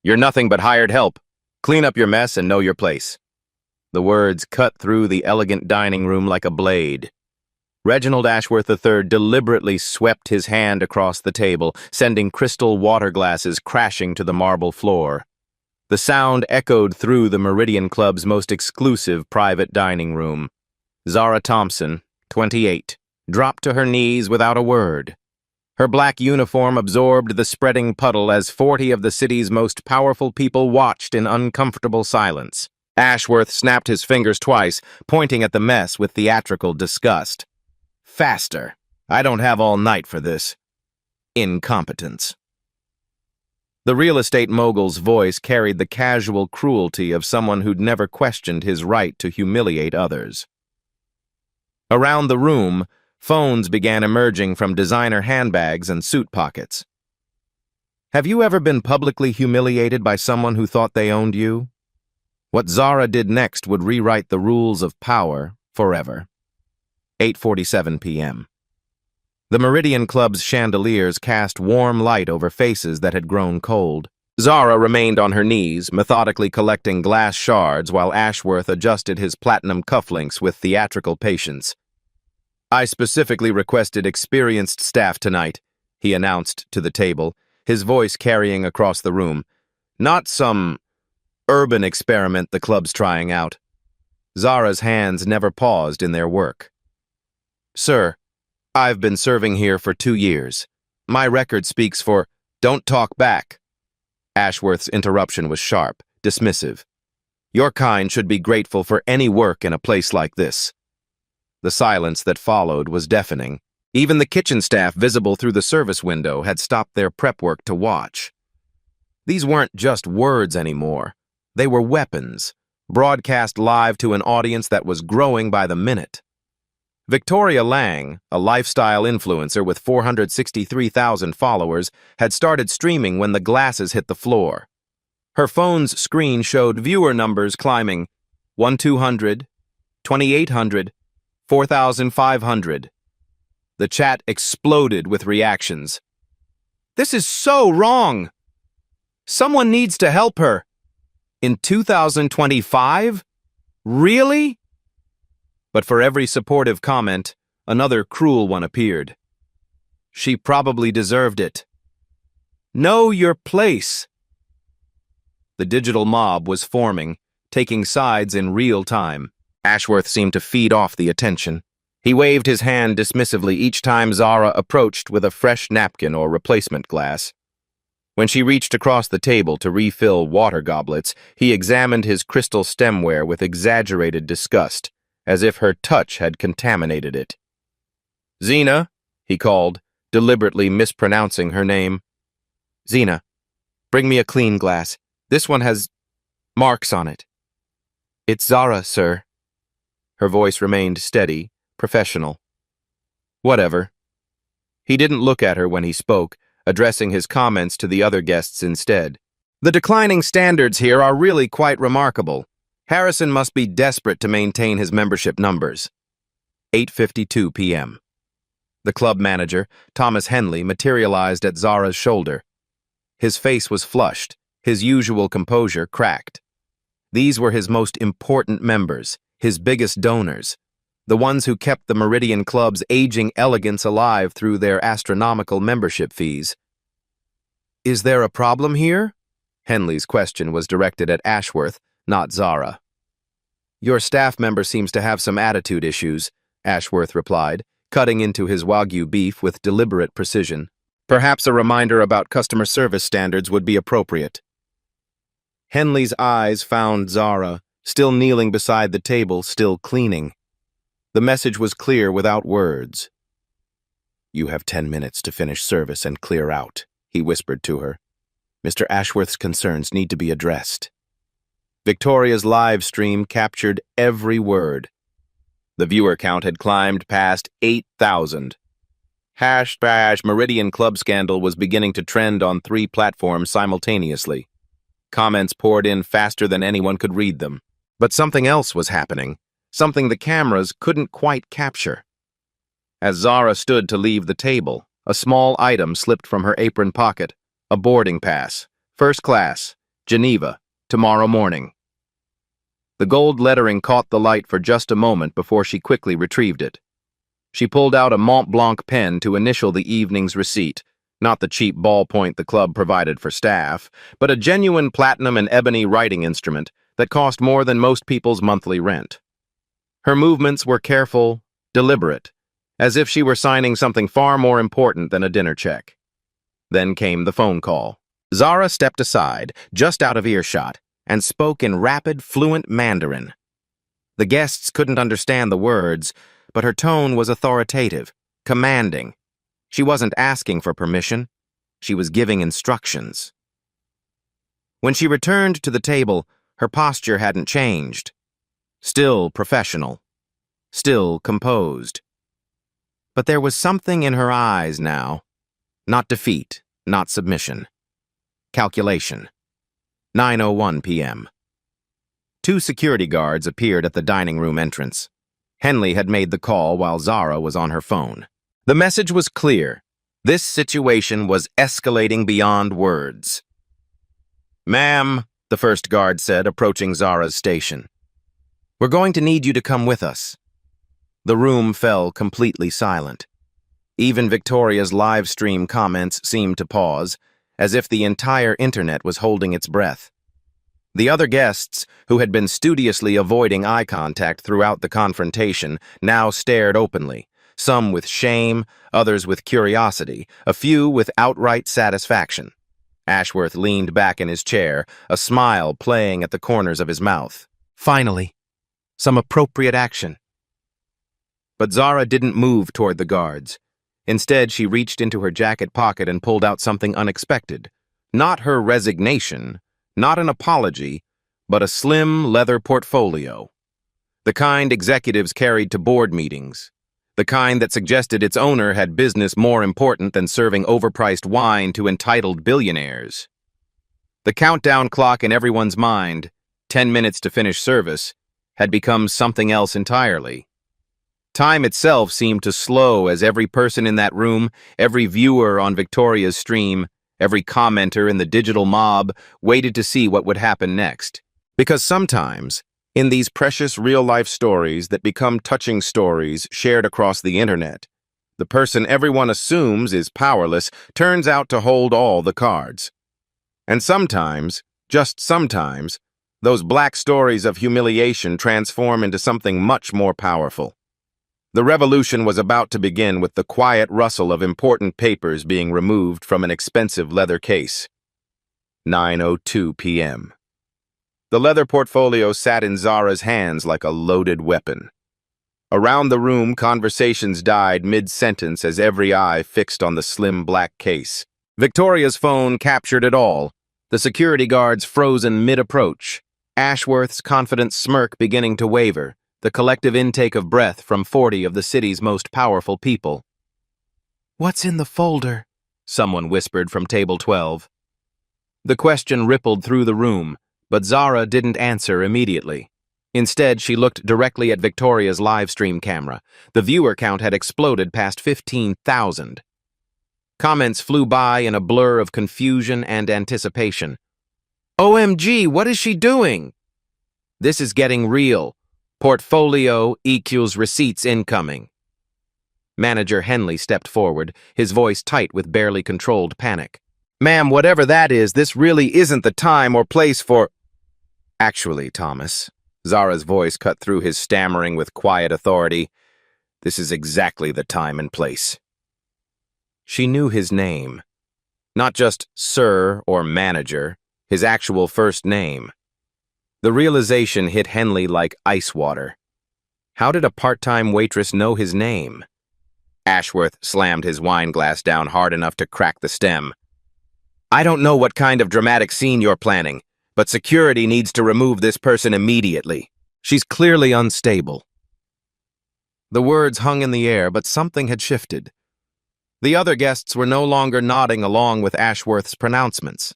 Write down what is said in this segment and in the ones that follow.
You're nothing but hired help. Clean up your mess and know your place." The words cut through the elegant dining room like a blade. Reginald Ashworth III deliberately swept his hand across the table, sending crystal water glasses crashing to the marble floor. The sound echoed through the Meridian Club's most exclusive private dining room. Zara Thompson, 28, dropped to her knees without a word. Her black uniform absorbed the spreading puddle as 40 of the city's most powerful people watched in uncomfortable silence. Ashworth snapped his fingers twice, pointing at the mess with theatrical disgust. "Faster. I don't have all night for this. Incompetence." The real estate mogul's voice carried the casual cruelty of someone who'd never questioned his right to humiliate others. Around the room, phones began emerging from designer handbags and suit pockets. Have you ever been publicly humiliated by someone who thought they owned you? What Zara did next would rewrite the rules of power forever. 8:47 p.m. The Meridian Club's chandeliers cast warm light over faces that had grown cold. Zara remained on her knees, methodically collecting glass shards while Ashworth adjusted his platinum cufflinks with theatrical patience. "I specifically requested experienced staff tonight," he announced to the table, his voice carrying across the room. "Not some urban experiment the club's trying out." Zara's hands never paused in their work. "Sir, I've been serving here for 2 years. My record speaks for—" "Don't talk back." Ashworth's interruption was sharp, dismissive. "Your kind should be grateful for any work in a place like this." The silence that followed was deafening. Even the kitchen staff visible through the service window had stopped their prep work to watch. These weren't just words anymore. They were weapons, broadcast live to an audience that was growing by the minute. Victoria Lang, a lifestyle influencer with 463,000 followers, had started streaming when the glasses hit the floor. Her phone's screen showed viewer numbers climbing 1,200, 2,800, 4,500. The chat exploded with reactions. "This is so wrong! Someone needs to help her! In 2025? Really?" But for every supportive comment, another cruel one appeared. "She probably deserved it. Know your place." The digital mob was forming, taking sides in real time. Ashworth seemed to feed off the attention. He waved his hand dismissively each time Zara approached with a fresh napkin or replacement glass. When she reached across the table to refill water goblets, he examined his crystal stemware with exaggerated disgust, as if her touch had contaminated it. "Zena," he called, deliberately mispronouncing her name. "Zena, bring me a clean glass. This one has marks on it." "It's Zara, sir." Her voice remained steady, professional. "Whatever." He didn't look at her when he spoke, addressing his comments to the other guests instead. "The declining standards here are really quite remarkable. Harrison must be desperate to maintain his membership numbers." 8:52 p.m. The club manager, Thomas Henley, materialized at Zara's shoulder. His face was flushed, his usual composure cracked. These were his most important members, his biggest donors, the ones who kept the Meridian Club's aging elegance alive through their astronomical membership fees. "Is there a problem here?" Henley's question was directed at Ashworth, not Zara. "Your staff member seems to have some attitude issues," Ashworth replied, cutting into his Wagyu beef with deliberate precision. "Perhaps a reminder about customer service standards would be appropriate." Henley's eyes found Zara, still kneeling beside the table, still cleaning. The message was clear without words. "You have 10 minutes to finish service and clear out," he whispered to her. "Mr. Ashworth's concerns need to be addressed." Victoria's live stream captured every word. The viewer count had climbed past 8,000. #Meridian Club scandal was beginning to trend on 3 platforms simultaneously. Comments poured in faster than anyone could read them. But something else was happening, something the cameras couldn't quite capture. As Zara stood to leave the table, a small item slipped from her apron pocket, a boarding pass, first class, Geneva, tomorrow morning. The gold lettering caught the light for just a moment before she quickly retrieved it. She pulled out a Mont Blanc pen to initial the evening's receipt, not the cheap ballpoint the club provided for staff, but a genuine platinum and ebony writing instrument that cost more than most people's monthly rent. Her movements were careful, deliberate, as if she were signing something far more important than a dinner check. Then came the phone call. Zara stepped aside, just out of earshot, and spoke in rapid, fluent Mandarin. The guests couldn't understand the words, but her tone was authoritative, commanding. She wasn't asking for permission. She was giving instructions. When she returned to the table, her posture hadn't changed. Still professional. Still composed. But there was something in her eyes now. Not defeat, not submission. Calculation. 9:01 p.m. 2 security guards appeared at the dining room entrance. Henley had made the call while Zara was on her phone. The message was clear. This situation was escalating beyond words. "Ma'am," the first guard said, approaching Zara's station. "We're going to need you to come with us." The room fell completely silent. Even Victoria's live stream comments seemed to pause, as if the entire internet was holding its breath. The other guests, who had been studiously avoiding eye contact throughout the confrontation, now stared openly, some with shame, others with curiosity, a few with outright satisfaction. Ashworth leaned back in his chair, a smile playing at the corners of his mouth. Finally, some appropriate action. But Zara didn't move toward the guards. Instead, she reached into her jacket pocket and pulled out something unexpected. Not her resignation, not an apology, but a slim leather portfolio. The kind executives carried to board meetings. The kind that suggested its owner had business more important than serving overpriced wine to entitled billionaires. The countdown clock in everyone's mind, 10 minutes to finish service, had become something else entirely. Time itself seemed to slow as every person in that room, every viewer on Victoria's stream, every commenter in the digital mob waited to see what would happen next. Because sometimes, in these precious real-life stories that become touching stories shared across the internet, the person everyone assumes is powerless turns out to hold all the cards. And sometimes, just sometimes, those black stories of humiliation transform into something much more powerful. The revolution was about to begin with the quiet rustle of important papers being removed from an expensive leather case. 9:02 p.m. The leather portfolio sat in Zara's hands like a loaded weapon. Around the room, conversations died mid-sentence as every eye fixed on the slim black case. Victoria's phone captured it all, the security guards frozen mid-approach, Ashworth's confident smirk beginning to waver, the collective intake of breath from 40 of the city's most powerful people. "What's in the folder?" someone whispered from table 12. The question rippled through the room, but Zara didn't answer immediately. Instead, she looked directly at Victoria's live stream camera. The viewer count had exploded past 15,000. Comments flew by in a blur of confusion and anticipation. "OMG, what is she doing?" "This is getting real. Portfolio equals receipts incoming." Manager Henley stepped forward, his voice tight with barely controlled panic. "Ma'am, whatever that is, this really isn't the time or place for—" "Actually, Thomas," Zara's voice cut through his stammering with quiet authority, "this is exactly the time and place." She knew his name. Not just sir or manager, his actual first name. The realization hit Henley like ice water. How did a part-time waitress know his name? Ashworth slammed his wine glass down hard enough to crack the stem. "I don't know what kind of dramatic scene you're planning, but security needs to remove this person immediately. She's clearly unstable." The words hung in the air, but something had shifted. The other guests were no longer nodding along with Ashworth's pronouncements.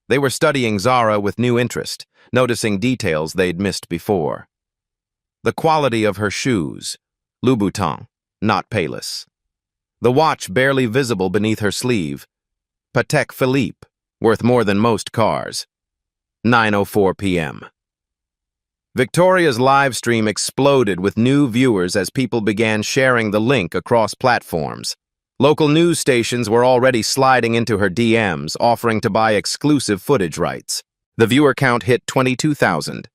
They were studying Zara with new interest, noticing details they'd missed before. The quality of her shoes, Louboutin, not Payless. The watch barely visible beneath her sleeve, Patek Philippe, worth more than most cars. 9:04 p.m. Victoria's live stream exploded with new viewers as people began sharing the link across platforms. Local news stations were already sliding into her DMs, offering to buy exclusive footage rights. The viewer count hit 22,000.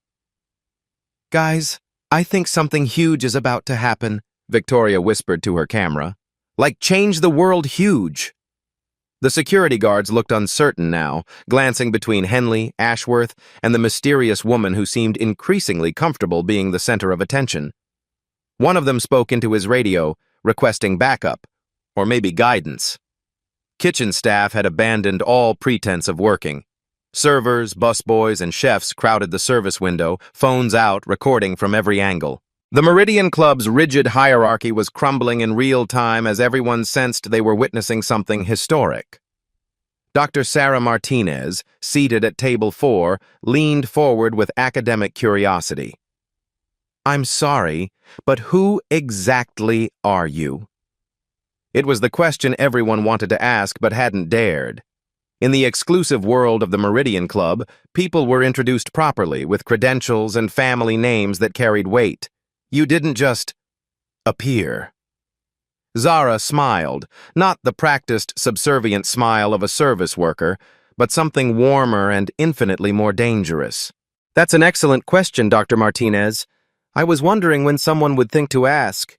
"Guys, I think something huge is about to happen," Victoria whispered to her camera. "Like change the world huge." The security guards looked uncertain now, glancing between Henley, Ashworth, and the mysterious woman who seemed increasingly comfortable being the center of attention. One of them spoke into his radio, requesting backup, or maybe guidance. Kitchen staff had abandoned all pretense of working. Servers, busboys, and chefs crowded the service window, phones out, recording from every angle. The Meridian Club's rigid hierarchy was crumbling in real time as everyone sensed they were witnessing something historic. Dr. Sarah Martinez, seated at table 4, leaned forward with academic curiosity. "I'm sorry, but who exactly are you?" It was the question everyone wanted to ask but hadn't dared. In the exclusive world of the Meridian Club, people were introduced properly with credentials and family names that carried weight. You didn't just appear. Zara smiled, not the practiced, subservient smile of a service worker, but something warmer and infinitely more dangerous. "That's an excellent question, Dr. Martinez. I was wondering when someone would think to ask."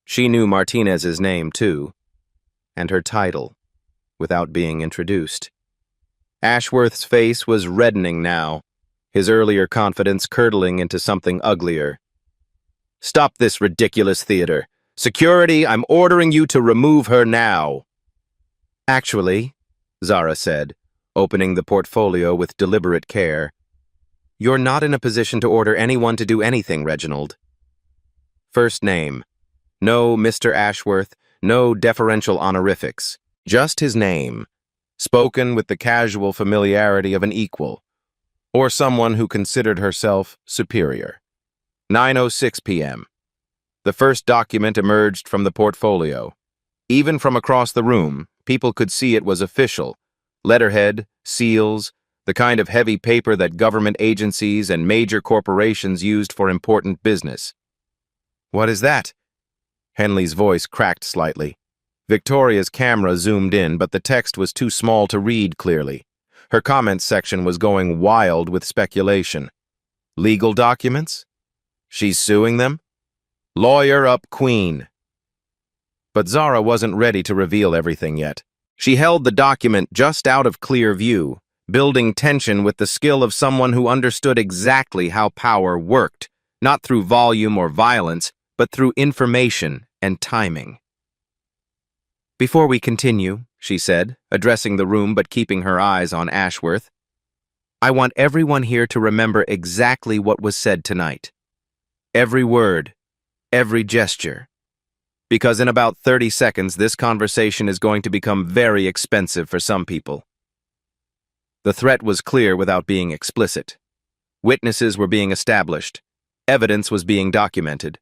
She knew Martinez's name, too, and her title, without being introduced. Ashworth's face was reddening now, his earlier confidence curdling into something uglier. "Stop this ridiculous theater. Security, I'm ordering you to remove her now." "Actually," Zara said, opening the portfolio with deliberate care, "you're not in a position to order anyone to do anything, Reginald." First name. No Mr. Ashworth, no deferential honorifics. Just his name, spoken with the casual familiarity of an equal, or someone who considered herself superior. 9:06 p.m. The first document emerged from the portfolio. Even from across the room, people could see it was official. Letterhead, seals, the kind of heavy paper that government agencies and major corporations used for important business. "What is that?" Henley's voice cracked slightly. Victoria's camera zoomed in, but the text was too small to read clearly. Her comments section was going wild with speculation. Legal documents? She's suing them? Lawyer up, queen. But Zara wasn't ready to reveal everything yet. She held the document just out of clear view, building tension with the skill of someone who understood exactly how power worked, not through volume or violence, but through information and timing. "Before we continue," she said, addressing the room but keeping her eyes on Ashworth, "I want everyone here to remember exactly what was said tonight. Every word, every gesture. Because in about 30 seconds, this conversation is going to become very expensive for some people." The threat was clear without being explicit. Witnesses were being established. Evidence was being documented.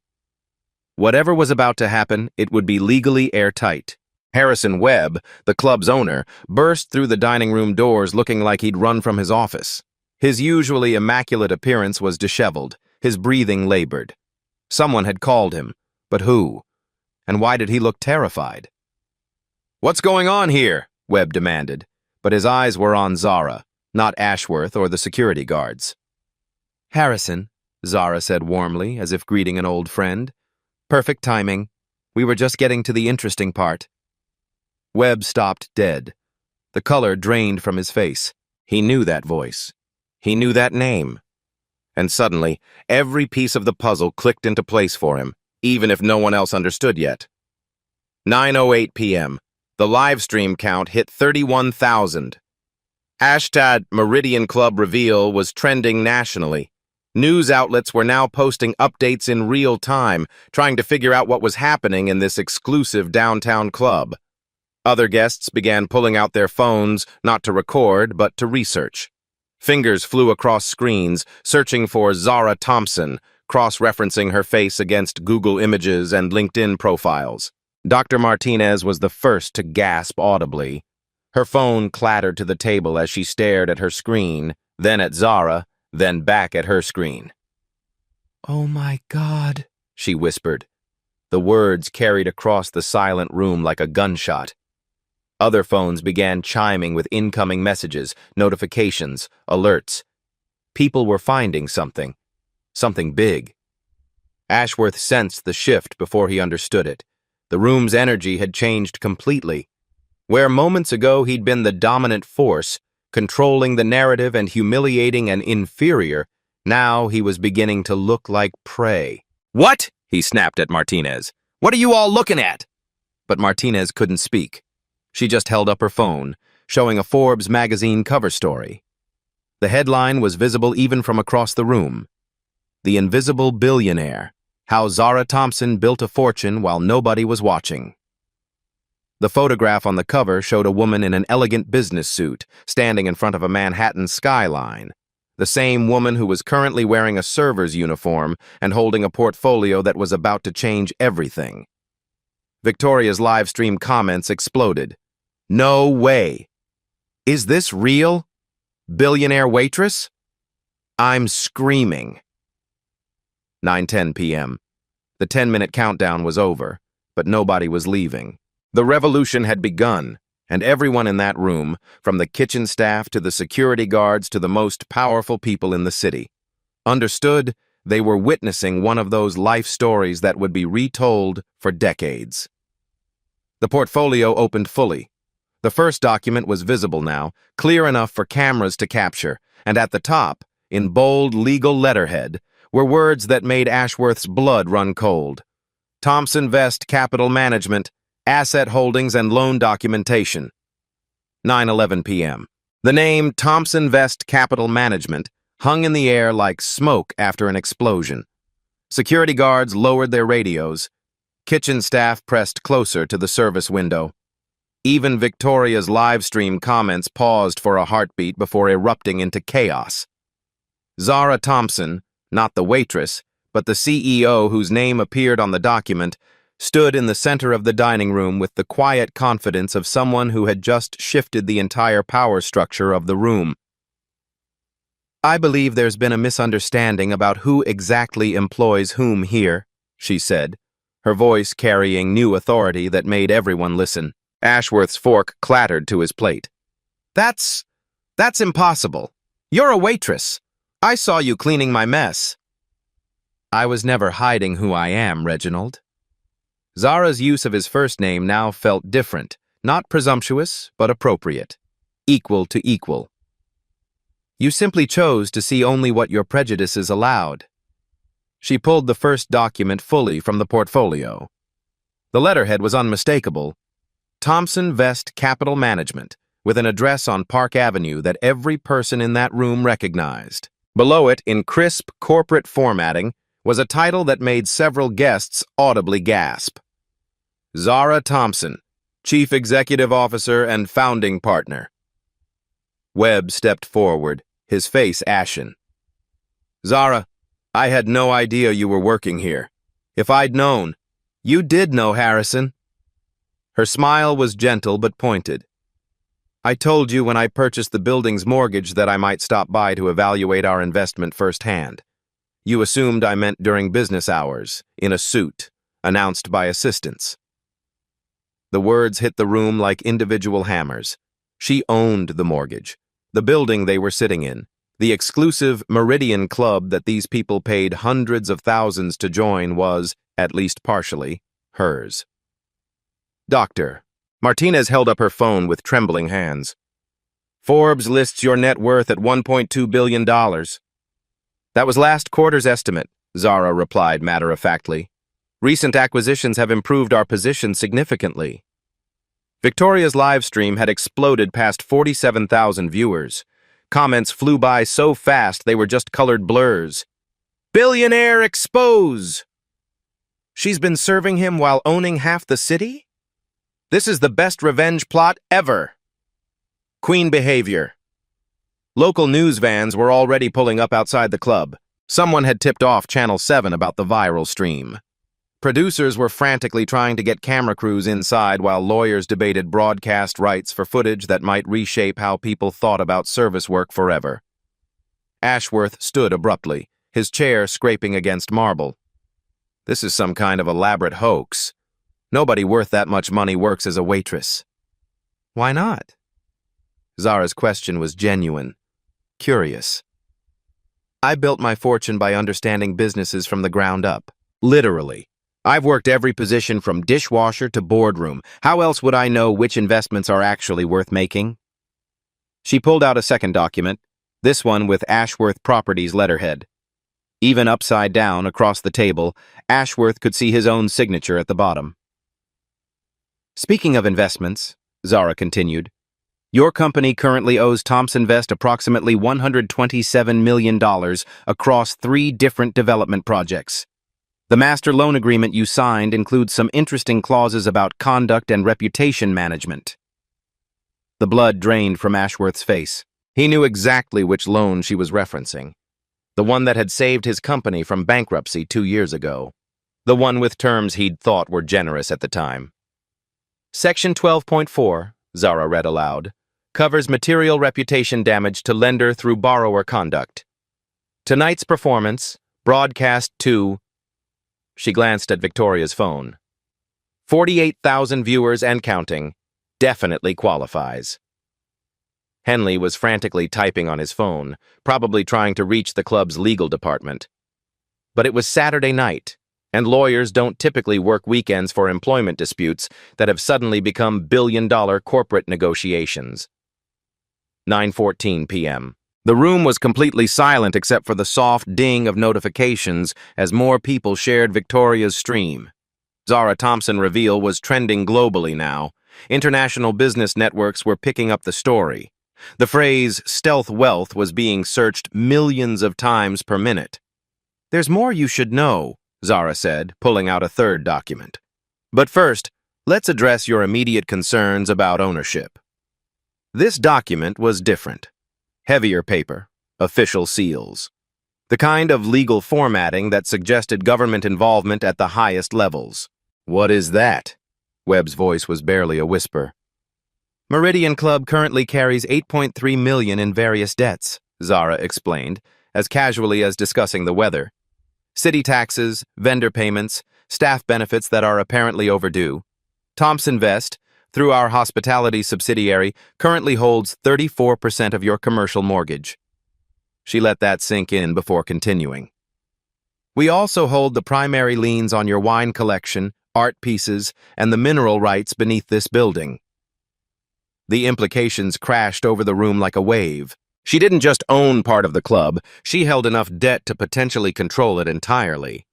Whatever was about to happen, it would be legally airtight. Harrison Webb, the club's owner, burst through the dining room doors looking like he'd run from his office. His usually immaculate appearance was disheveled, his breathing labored. Someone had called him, but who? And why did he look terrified? "What's going on here?" Webb demanded, but his eyes were on Zara, not Ashworth or the security guards. "Harrison," Zara said warmly, as if greeting an old friend. "Perfect timing. We were just getting to the interesting part." Webb stopped dead. The color drained from his face. He knew that voice. He knew that name. And suddenly, every piece of the puzzle clicked into place for him, even if no one else understood yet. 9:08 p.m. The live stream count hit 31,000. Hashtag Meridian Club reveal was trending nationally. News outlets were now posting updates in real time, trying to figure out what was happening in this exclusive downtown club. Other guests began pulling out their phones, not to record, but to research. Fingers flew across screens, searching for Zara Thompson, cross-referencing her face against Google Images and LinkedIn profiles. Dr. Martinez was the first to gasp audibly. Her phone clattered to the table as she stared at her screen, then at Zara, then back at her screen. "Oh my God," she whispered. The words carried across the silent room like a gunshot. Other phones began chiming with incoming messages, notifications, alerts. People were finding something big. Ashworth sensed the shift before he understood it. The room's energy had changed completely. Where moments ago he'd been the dominant force, controlling the narrative and humiliating an inferior, now he was beginning to look like prey. "What?" he snapped at Martinez. "What are you all looking at?" But Martinez couldn't speak. She just held up her phone, showing a Forbes magazine cover story. The headline was visible even from across the room. "The Invisible Billionaire: How Zara Thompson Built a Fortune While Nobody Was Watching." The photograph on the cover showed a woman in an elegant business suit, standing in front of a Manhattan skyline. The same woman who was currently wearing a server's uniform and holding a portfolio that was about to change everything. Victoria's live stream comments exploded. "No way! Is this real? Billionaire Waitress?" I'm screaming. 9:10 p.m. The 10-minute countdown was over, but nobody was leaving. The revolution had begun, and everyone in that room, from the kitchen staff to the security guards to the most powerful people in the city, understood they were witnessing one of those life stories that would be retold for decades. The portfolio opened fully. The first document was visible now, clear enough for cameras to capture, and at the top, in bold legal letterhead, were words that made Ashworth's blood run cold. Thompson Vest Capital Management, Asset Holdings and Loan Documentation. 9:11 p.m. The name Thompson Vest Capital Management hung in the air like smoke after an explosion. Security guards lowered their radios. Kitchen staff pressed closer to the service window. Even Victoria's live stream comments paused for a heartbeat before erupting into chaos. Zara Thompson, not the waitress, but the CEO whose name appeared on the document, stood in the center of the dining room with the quiet confidence of someone who had just shifted the entire power structure of the room. "I believe there's been a misunderstanding about who exactly employs whom here," she said, her voice carrying new authority that made everyone listen. Ashworth's fork clattered to his plate. That's impossible. You're a waitress. I saw you cleaning my mess." "I was never hiding who I am, Reginald." Zara's use of his first name now felt different, not presumptuous, but appropriate. Equal to equal. "You simply chose to see only what your prejudices allowed." She pulled the first document fully from the portfolio. The letterhead was unmistakable. Thompson Vest Capital Management, with an address on Park Avenue that every person in that room recognized. Below it, in crisp corporate formatting, was a title that made several guests audibly gasp. Zara Thompson, Chief Executive Officer and Founding Partner. Webb stepped forward, his face ashen. "Zara, I had no idea you were working here. If I'd known..." "You did know, Harrison." Her smile was gentle but pointed. "I told you when I purchased the building's mortgage that I might stop by to evaluate our investment firsthand. You assumed I meant during business hours, in a suit, announced by assistants." The words hit the room like individual hammers. She owned the mortgage, the building they were sitting in, the exclusive Meridian Club that these people paid hundreds of thousands to join was, at least partially, hers. "Doctor." Martinez held up her phone with trembling hands. "Forbes lists your net worth at $1.2 billion. "That was last quarter's estimate," Zara replied matter-of-factly. "Recent acquisitions have improved our position significantly." Victoria's live stream had exploded past 47,000 viewers. Comments flew by so fast they were just colored blurs. "Billionaire expose! She's been serving him while owning half the city? This is the best revenge plot ever. Queen behavior." Local news vans were already pulling up outside the club. Someone had tipped off Channel 7 about the viral stream. Producers were frantically trying to get camera crews inside while lawyers debated broadcast rights for footage that might reshape how people thought about service work forever. Ashworth stood abruptly, his chair scraping against marble. This is some kind of elaborate hoax. Nobody worth that much money works as a waitress. Why not? Zara's question was genuine, curious. I built my fortune by understanding businesses from the ground up. Literally. I've worked every position from dishwasher to boardroom. How else would I know which investments are actually worth making? She pulled out a second document, this one with Ashworth Properties letterhead. Even upside down across the table, Ashworth could see his own signature at the bottom. Speaking of investments, Zara continued, your company currently owes Thompson Vest approximately $127 million across 3 different development projects. The master loan agreement you signed includes some interesting clauses about conduct and reputation management. The blood drained from Ashworth's face. He knew exactly which loan she was referencing. The one that had saved his company from bankruptcy 2 years ago. The one with terms he'd thought were generous at the time. Section 12.4, Zara read aloud, covers material reputation damage to lender through borrower conduct. Tonight's performance, broadcast to... She glanced at Victoria's phone. 48,000 viewers and counting. Definitely qualifies. Henley was frantically typing on his phone, probably trying to reach the club's legal department. But it was Saturday night, and lawyers don't typically work weekends for employment disputes that have suddenly become billion-dollar corporate negotiations. 9:14 p.m. The room was completely silent except for the soft ding of notifications as more people shared Victoria's stream. Zara Thompson reveal was trending globally now. International business networks were picking up the story. The phrase stealth wealth was being searched millions of times per minute. There's more you should know, Zara said, pulling out a third document. But first, let's address your immediate concerns about ownership. This document was different. Heavier paper, official seals. The kind of legal formatting that suggested government involvement at the highest levels. What is that? Webb's voice was barely a whisper. Meridian Club currently carries $8.3 million in various debts, Zara explained, as casually as discussing the weather. City taxes, vendor payments, staff benefits that are apparently overdue. Thompson Vest, through our hospitality subsidiary, currently holds 34% of your commercial mortgage. She let that sink in before continuing. We also hold the primary liens on your wine collection, art pieces, and the mineral rights beneath this building. The implications crashed over the room like a wave. She didn't just own part of the club, she held enough debt to potentially control it entirely.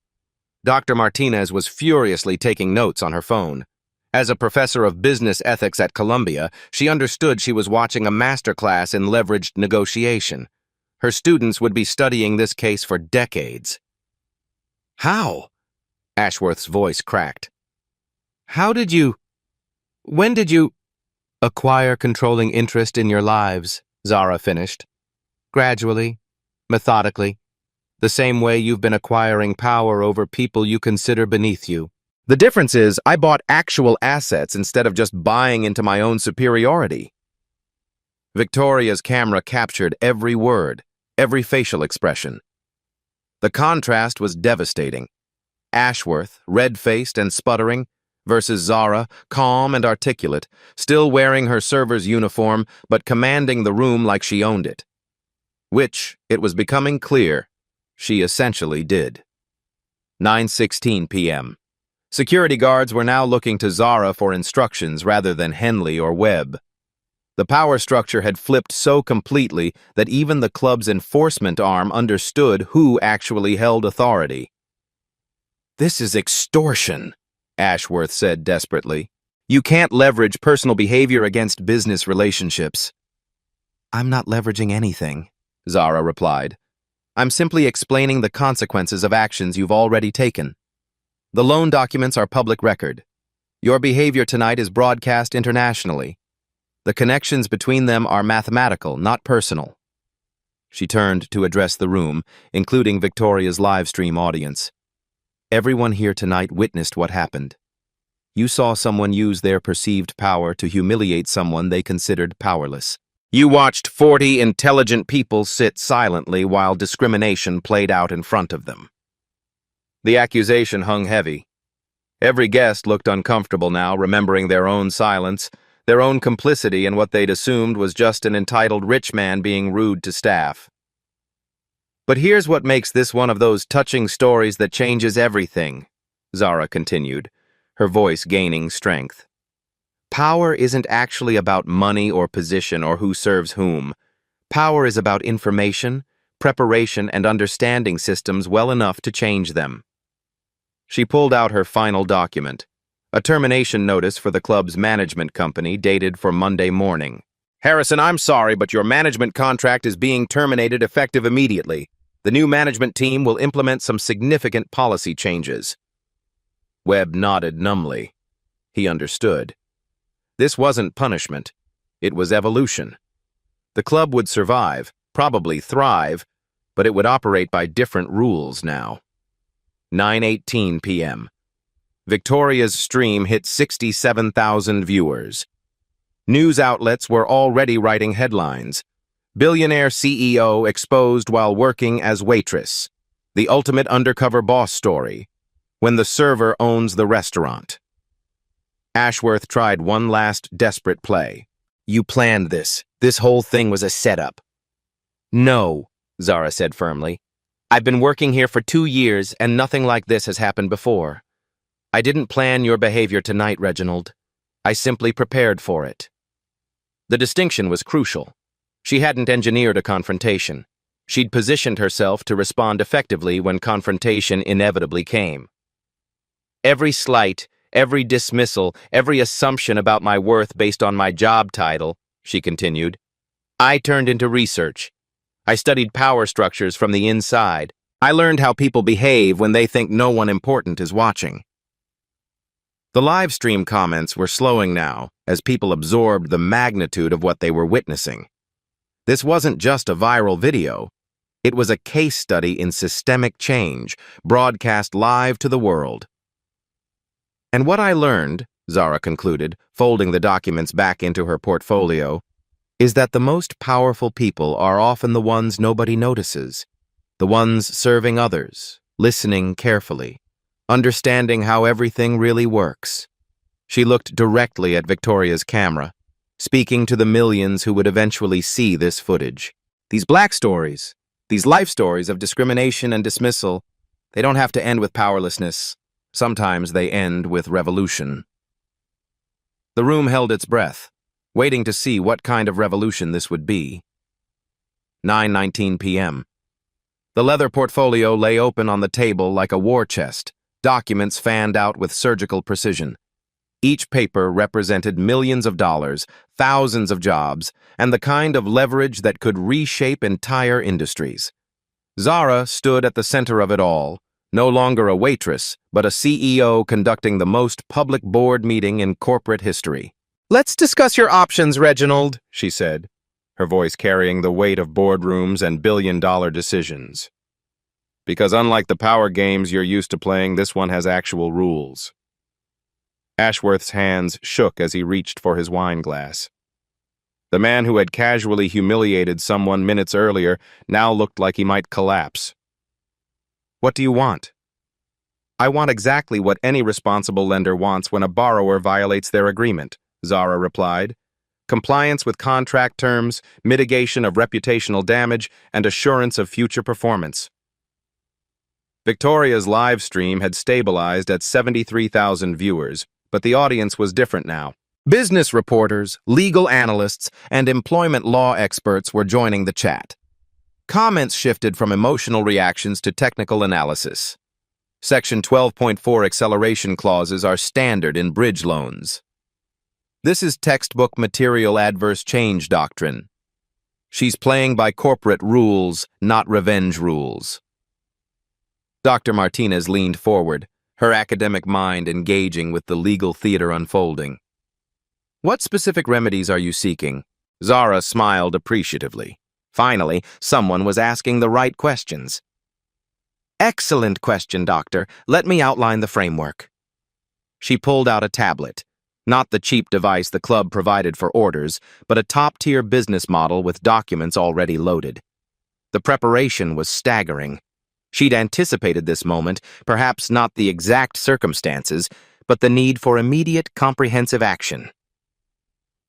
Dr. Martinez was furiously taking notes on her phone. As a professor of business ethics at Columbia, she understood she was watching a masterclass in leveraged negotiation. Her students would be studying this case for decades. How? Ashworth's voice cracked. When did you acquire controlling interest in your lives? Zara finished. Gradually, methodically, the same way you've been acquiring power over people you consider beneath you. The difference is I bought actual assets instead of just buying into my own superiority. Victoria's camera captured every word, every facial expression. The contrast was devastating. Ashworth, red-faced and sputtering, versus Zara, calm and articulate, still wearing her server's uniform but commanding the room like she owned it. Which, it was becoming clear, she essentially did. 9:16 p.m. Security guards were now looking to Zara for instructions rather than Henley or Webb. The power structure had flipped so completely that even the club's enforcement arm understood who actually held authority. This is extortion, Ashworth said desperately. You can't leverage personal behavior against business relationships. I'm not leveraging anything, Zara replied. I'm simply explaining the consequences of actions you've already taken. The loan documents are public record. Your behavior tonight is broadcast internationally. The connections between them are mathematical, not personal. She turned to address the room, including Victoria's live stream audience. Everyone here tonight witnessed what happened. You saw someone use their perceived power to humiliate someone they considered powerless. You watched 40 intelligent people sit silently while discrimination played out in front of them. The accusation hung heavy. Every guest looked uncomfortable now, remembering their own silence, their own complicity in what they'd assumed was just an entitled rich man being rude to staff. But here's what makes this one of those touching stories that changes everything, Zara continued, her voice gaining strength. Power isn't actually about money or position or who serves whom. Power is about information, preparation, and understanding systems well enough to change them. She pulled out her final document, a termination notice for the club's management company dated for Monday morning. Harrison, I'm sorry, but your management contract is being terminated effective immediately. The new management team will implement some significant policy changes. Webb nodded numbly. He understood. This wasn't punishment. It was evolution. The club would survive, probably thrive, but it would operate by different rules now. 9:18 p.m. Victoria's stream hit 67,000 viewers. News outlets were already writing headlines. Billionaire CEO exposed while working as waitress. The ultimate undercover boss story. When the server owns the restaurant. Ashworth tried one last desperate play. You planned this. This whole thing was a setup. No, Zara said firmly. I've been working here for 2 years and nothing like this has happened before. I didn't plan your behavior tonight, Reginald. I simply prepared for it. The distinction was crucial. She hadn't engineered a confrontation. She'd positioned herself to respond effectively when confrontation inevitably came. Every slight, every dismissal, every assumption about my worth based on my job title, she continued, I turned into research. I studied power structures from the inside. I learned how people behave when they think no one important is watching. The live stream comments were slowing now as people absorbed the magnitude of what they were witnessing. This wasn't just a viral video. It was a case study in systemic change, broadcast live to the world. And what I learned, Zara concluded, folding the documents back into her portfolio, is that the most powerful people are often the ones nobody notices, the ones serving others, listening carefully, understanding how everything really works. She looked directly at Victoria's camera, speaking to the millions who would eventually see this footage. These black stories, these life stories of discrimination and dismissal, they don't have to end with powerlessness. Sometimes they end with revolution. The room held its breath, waiting to see what kind of revolution this would be. 9:19 p.m. The leather portfolio lay open on the table like a war chest, documents fanned out with surgical precision. Each paper represented millions of dollars, thousands of jobs, and the kind of leverage that could reshape entire industries. Zara stood at the center of it all, no longer a waitress, but a CEO conducting the most public board meeting in corporate history. Let's discuss your options, Reginald, she said, her voice carrying the weight of boardrooms and billion-dollar decisions. Because unlike the power games you're used to playing, this one has actual rules. Ashworth's hands shook as he reached for his wine glass. The man who had casually humiliated someone minutes earlier now looked like he might collapse. What do you want? I want exactly what any responsible lender wants when a borrower violates their agreement, Zara replied. Compliance with contract terms, mitigation of reputational damage, and assurance of future performance. Victoria's live stream had stabilized at 73,000 viewers, but the audience was different now. Business reporters, legal analysts, and employment law experts were joining the chat. Comments shifted from emotional reactions to technical analysis. Section 12.4 acceleration clauses are standard in bridge loans. This is textbook material adverse change doctrine. She's playing by corporate rules, not revenge rules. Dr. Martinez leaned forward, her academic mind engaging with the legal theater unfolding. What specific remedies are you seeking? Zara smiled appreciatively. Finally, someone was asking the right questions. Excellent question, Doctor. Let me outline the framework. She pulled out a tablet. Not the cheap device the club provided for orders, but a top-tier business model with documents already loaded. The preparation was staggering. She'd anticipated this moment, perhaps not the exact circumstances, but the need for immediate, comprehensive action.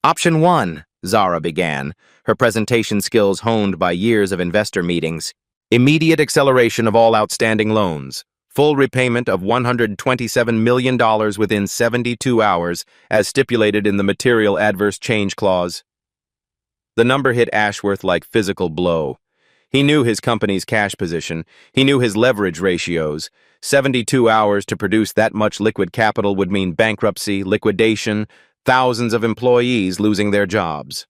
Option 1, Zara began, her presentation skills honed by years of investor meetings. Immediate acceleration of all outstanding loans. Full repayment of $127 million within 72 hours, as stipulated in the Material Adverse Change Clause. The number hit Ashworth like physical blow. He knew his company's cash position. He knew his leverage ratios. 72 hours to produce that much liquid capital would mean bankruptcy, liquidation, thousands of employees losing their jobs.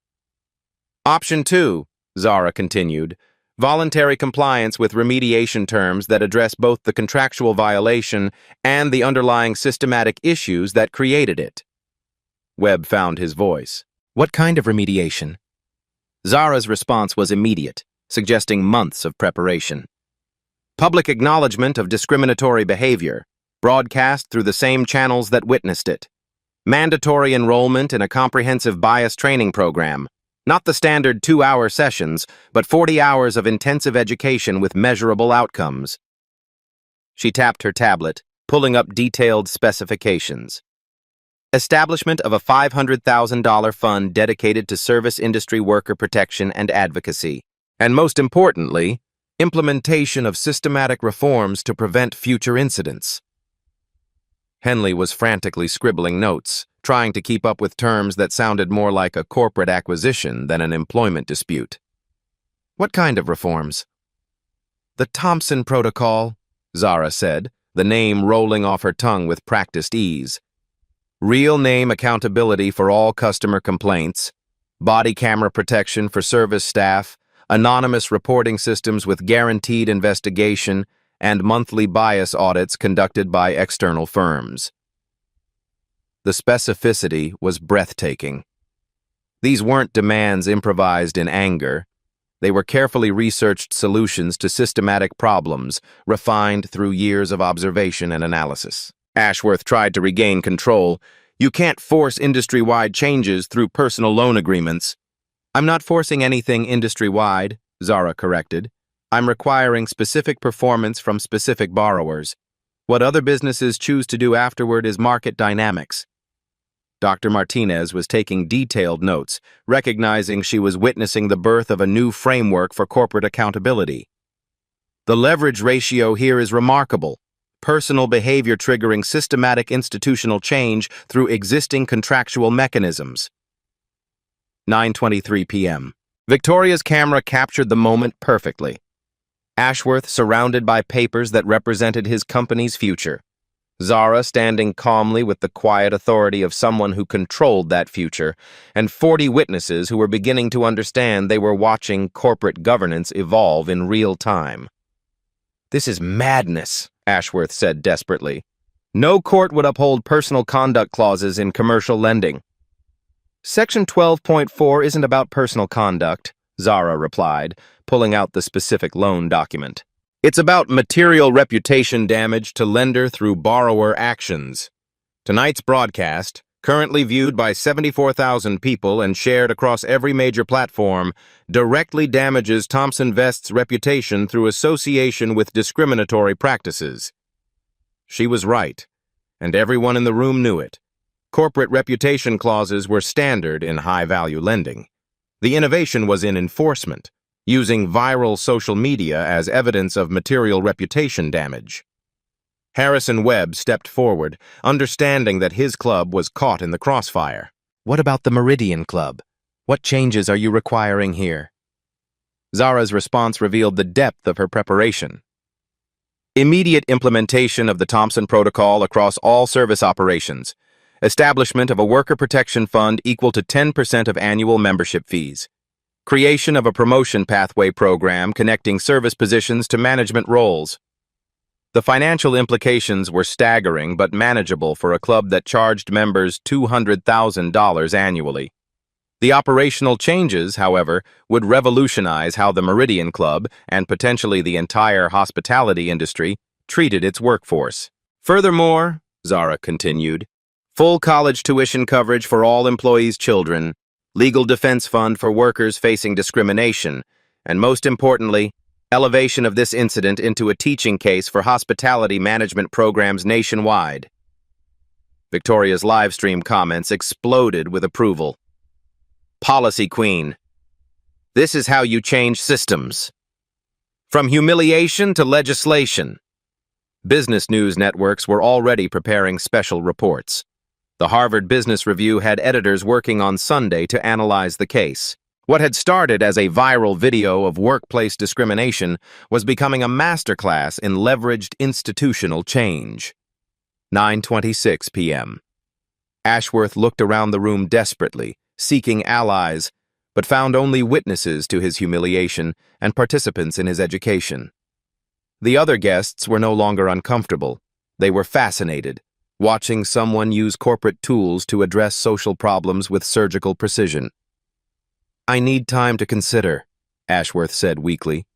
Option 2, Zara continued, voluntary compliance with remediation terms that address both the contractual violation and the underlying systematic issues that created it. Webb found his voice. What kind of remediation? Zara's response was immediate, suggesting months of preparation. Public acknowledgement of discriminatory behavior, broadcast through the same channels that witnessed it. Mandatory enrollment in a comprehensive bias training program. Not the standard 2-hour sessions, but 40 hours of intensive education with measurable outcomes. She tapped her tablet, pulling up detailed specifications. Establishment of a $500,000 fund dedicated to service industry worker protection and advocacy. And most importantly, implementation of systematic reforms to prevent future incidents. Henley was frantically scribbling notes, trying to keep up with terms that sounded more like a corporate acquisition than an employment dispute. What kind of reforms? The Thompson Protocol, Zara said, the name rolling off her tongue with practiced ease. Real name accountability for all customer complaints, body camera protection for service staff, anonymous reporting systems with guaranteed investigation, and monthly bias audits conducted by external firms. The specificity was breathtaking. These weren't demands improvised in anger. They were carefully researched solutions to systematic problems, refined through years of observation and analysis. Ashworth tried to regain control. You can't force industry-wide changes through personal loan agreements. I'm not forcing anything industry-wide, Zara corrected. I'm requiring specific performance from specific borrowers. What other businesses choose to do afterward is market dynamics. Dr. Martinez was taking detailed notes, recognizing she was witnessing the birth of a new framework for corporate accountability. The leverage ratio here is remarkable. Personal behavior triggering systematic institutional change through existing contractual mechanisms. 9:23 p.m. Victoria's camera captured the moment perfectly. Ashworth surrounded by papers that represented his company's future. Zara standing calmly with the quiet authority of someone who controlled that future, and 40 witnesses who were beginning to understand they were watching corporate governance evolve in real time. This is madness, Ashworth said desperately. No court would uphold personal conduct clauses in commercial lending. Section 12.4 isn't about personal conduct, Zara replied, pulling out the specific loan document. It's about material reputation damage to lender through borrower actions. Tonight's broadcast, currently viewed by 74,000 people and shared across every major platform, directly damages Thompson Vest's reputation through association with discriminatory practices. She was right, and everyone in the room knew it. Corporate reputation clauses were standard in high-value lending. The innovation was in enforcement, using viral social media as evidence of material reputation damage. Harrison Webb stepped forward, understanding that his club was caught in the crossfire. What about the Meridian Club? What changes are you requiring here? Zara's response revealed the depth of her preparation. Immediate implementation of the Thompson Protocol across all service operations. Establishment of a worker protection fund equal to 10% of annual membership fees. Creation of a promotion pathway program connecting service positions to management roles. The financial implications were staggering but manageable for a club that charged members $200,000 annually. The operational changes, however, would revolutionize how the Meridian Club, and potentially the entire hospitality industry, treated its workforce. Furthermore, Zara continued, full college tuition coverage for all employees' children, legal defense fund for workers facing discrimination, and most importantly, elevation of this incident into a teaching case for hospitality management programs nationwide. Victoria's live stream comments exploded with approval. Policy Queen. This is how you change systems. From humiliation to legislation. Business news networks were already preparing special reports. The Harvard Business Review had editors working on Sunday to analyze the case. What had started as a viral video of workplace discrimination was becoming a masterclass in leveraged institutional change. 9:26 p.m. Ashworth looked around the room desperately, seeking allies, but found only witnesses to his humiliation and participants in his education. The other guests were no longer uncomfortable. They were fascinated, watching someone use corporate tools to address social problems with surgical precision. "I need time to consider," Ashworth said weakly.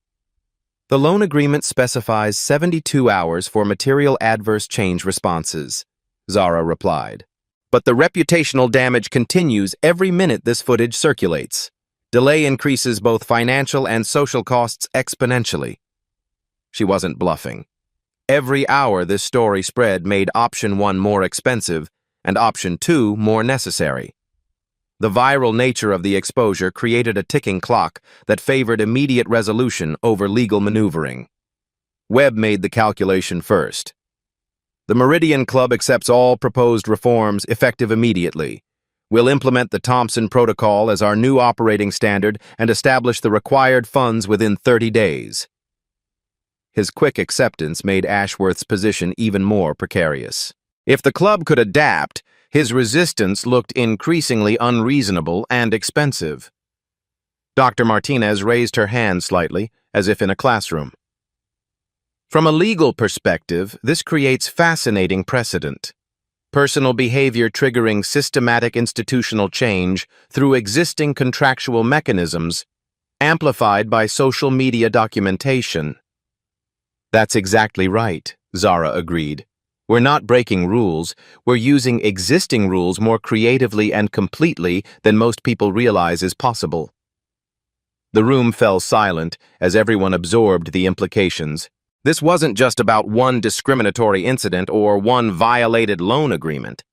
"The loan agreement specifies 72 hours for material adverse change responses," Zara replied. "But the reputational damage continues every minute this footage circulates. Delay increases both financial and social costs exponentially." She wasn't bluffing. Every hour this story spread made option 1 more expensive and option 2 more necessary. The viral nature of the exposure created a ticking clock that favored immediate resolution over legal maneuvering. Webb made the calculation first. "The Meridian Club accepts all proposed reforms effective immediately. We'll implement the Thompson Protocol as our new operating standard and establish the required funds within 30 days. His quick acceptance made Ashworth's position even more precarious. If the club could adapt, his resistance looked increasingly unreasonable and expensive. Dr. Martinez raised her hand slightly, as if in a classroom. "From a legal perspective, this creates fascinating precedent. Personal behavior triggering systematic institutional change through existing contractual mechanisms, amplified by social media documentation." "That's exactly right," Zara agreed. "We're not breaking rules, we're using existing rules more creatively and completely than most people realize is possible." The room fell silent as everyone absorbed the implications. This wasn't just about one discriminatory incident or one violated loan agreement.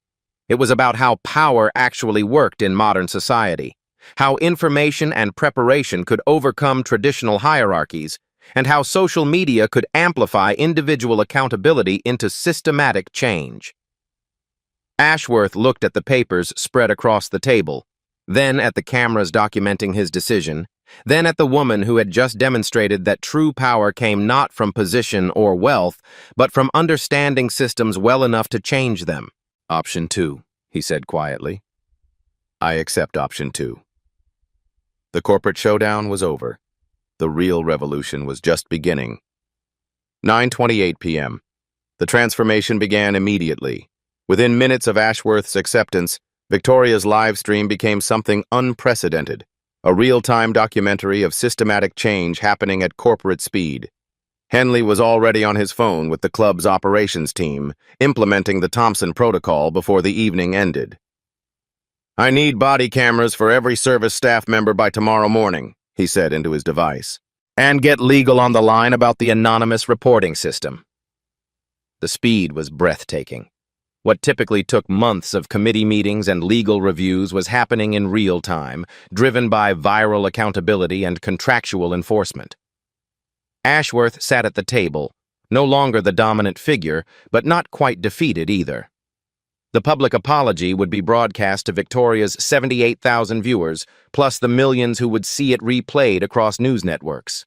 It was about how power actually worked in modern society, how information and preparation could overcome traditional hierarchies, and how social media could amplify individual accountability into systematic change. Ashworth looked at the papers spread across the table, then at the cameras documenting his decision, then at the woman who had just demonstrated that true power came not from position or wealth, but from understanding systems well enough to change them. "Option 2, he said quietly. "I accept option 2. The corporate showdown was over. The real revolution was just beginning. 9:28 p.m. The transformation began immediately. Within minutes of Ashworth's acceptance, Victoria's live stream became something unprecedented, a real-time documentary of systematic change happening at corporate speed. Henley was already on his phone with the club's operations team, implementing the Thompson Protocol before the evening ended. "I need body cameras for every service staff member by tomorrow morning," he said into his device. "And get legal on the line about the anonymous reporting system." The speed was breathtaking. What typically took months of committee meetings and legal reviews was happening in real time, driven by viral accountability and contractual enforcement. Ashworth sat at the table, no longer the dominant figure, but not quite defeated either. The public apology would be broadcast to Victoria's 78,000 viewers, plus the millions who would see it replayed across news networks.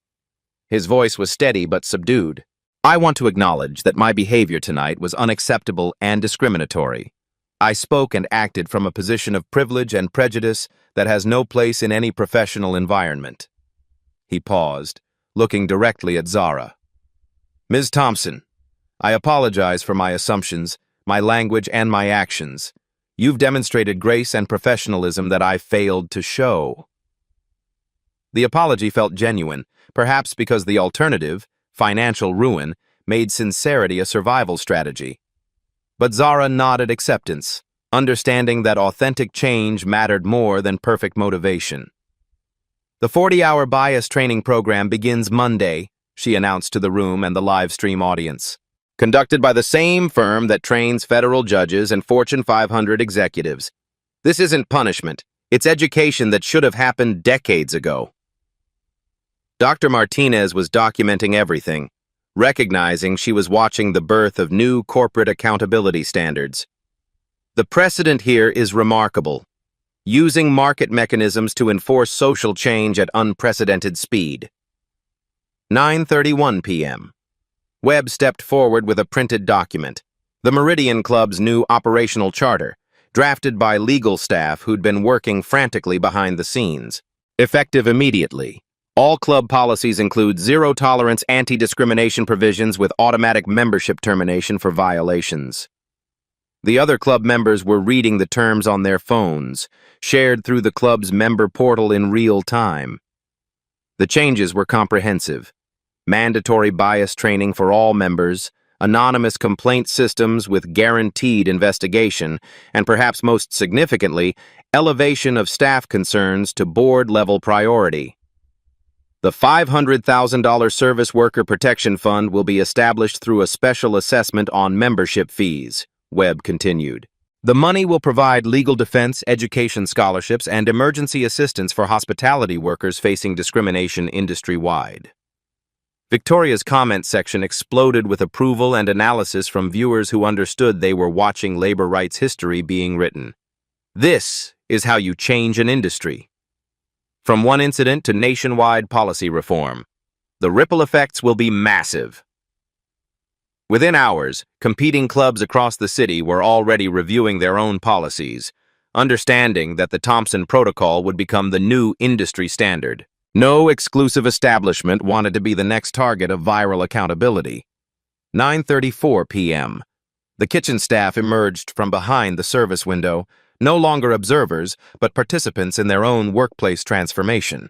His voice was steady but subdued. "I want to acknowledge that my behavior tonight was unacceptable and discriminatory. I spoke and acted from a position of privilege and prejudice that has no place in any professional environment." He paused, looking directly at Zara. "Ms. Thompson, I apologize for my assumptions, my language, and my actions. You've demonstrated grace and professionalism that I failed to show." The apology felt genuine, perhaps because the alternative, financial ruin, made sincerity a survival strategy. But Zara nodded acceptance, understanding that authentic change mattered more than perfect motivation. The 40-hour bias training program begins Monday, she announced to the room and the live stream audience. Conducted by the same firm that trains federal judges and Fortune 500 executives. This isn't punishment. It's education that should have happened decades ago. Dr. Martinez was documenting everything, recognizing she was watching the birth of new corporate accountability standards. The precedent here is remarkable, using market mechanisms to enforce social change at unprecedented speed. 9:31 p.m. Webb stepped forward with a printed document, the Meridian Club's new operational charter, drafted by legal staff who'd been working frantically behind the scenes. Effective immediately, all club policies include zero-tolerance anti-discrimination provisions with automatic membership termination for violations. The other club members were reading the terms on their phones, shared through the club's member portal in real time. The changes were comprehensive. Mandatory bias training for all members, anonymous complaint systems with guaranteed investigation, and perhaps most significantly, elevation of staff concerns to board-level priority. The $500,000 Service Worker Protection Fund will be established through a special assessment on membership fees, Webb continued. The money will provide legal defense, education scholarships, and emergency assistance for hospitality workers facing discrimination industry-wide. Victoria's comment section exploded with approval and analysis from viewers who understood they were watching labor rights history being written. This is how you change an industry. From one incident to nationwide policy reform, the ripple effects will be massive. Within hours, competing clubs across the city were already reviewing their own policies, understanding that the Thompson Protocol would become the new industry standard. No exclusive establishment wanted to be the next target of viral accountability. 9:34 p.m. The kitchen staff emerged from behind the service window, no longer observers, but participants in their own workplace transformation.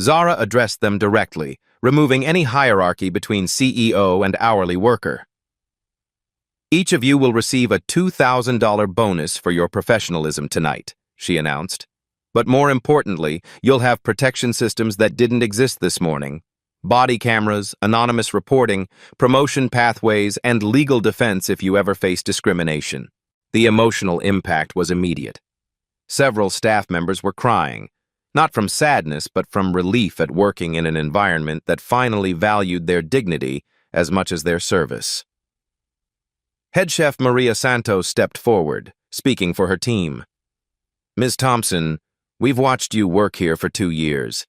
Zara addressed them directly, removing any hierarchy between CEO and hourly worker. Each of you will receive a $2,000 bonus for your professionalism tonight, she announced. But more importantly, you'll have protection systems that didn't exist this morning. Body cameras, anonymous reporting, promotion pathways, and legal defense if you ever face discrimination. The emotional impact was immediate. Several staff members were crying, not from sadness but from relief at working in an environment that finally valued their dignity as much as their service. Head chef Maria Santos stepped forward, speaking for her team. Ms. Thompson, we've watched you work here for 2 years.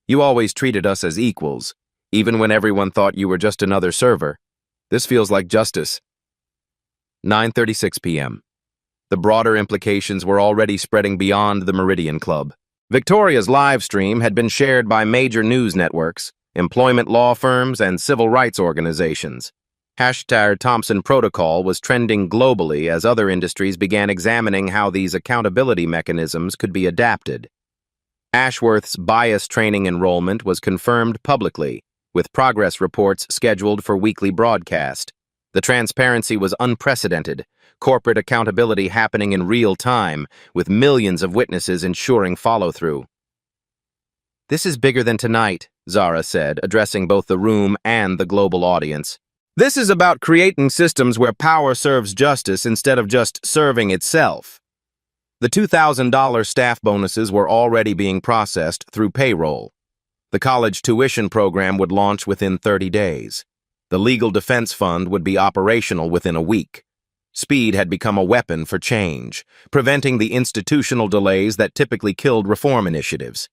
You always treated us as equals, even when everyone thought you were just another server. This feels like justice. 9:36 p.m. The broader implications were already spreading beyond the Meridian Club. Victoria's live stream had been shared by major news networks, employment law firms, and civil rights organizations. #Thompson Protocol was trending globally as other industries began examining how these accountability mechanisms could be adapted. Ashworth's bias training enrollment was confirmed publicly, with progress reports scheduled for weekly broadcast. The transparency was unprecedented, corporate accountability happening in real time, with millions of witnesses ensuring follow-through. This is bigger than tonight, Zara said, addressing both the room and the global audience. This is about creating systems where power serves justice instead of just serving itself. The $2,000 staff bonuses were already being processed through payroll. The college tuition program would launch within 30 days. The legal defense fund would be operational within a week. Speed had become a weapon for change, preventing the institutional delays that typically killed reform initiatives.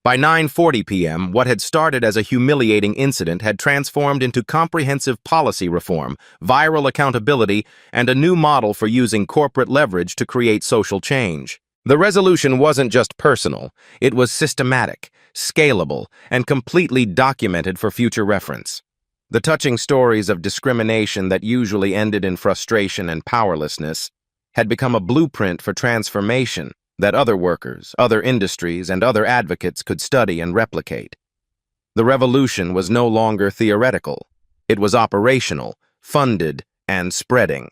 By 9:40 p.m., what had started as a humiliating incident had transformed into comprehensive policy reform, viral accountability, and a new model for using corporate leverage to create social change. The resolution wasn't just personal, it was systematic, scalable, and completely documented for future reference. The touching stories of discrimination that usually ended in frustration and powerlessness had become a blueprint for transformation that other workers, other industries, and other advocates could study and replicate. The revolution was no longer theoretical. It was operational, funded, and spreading.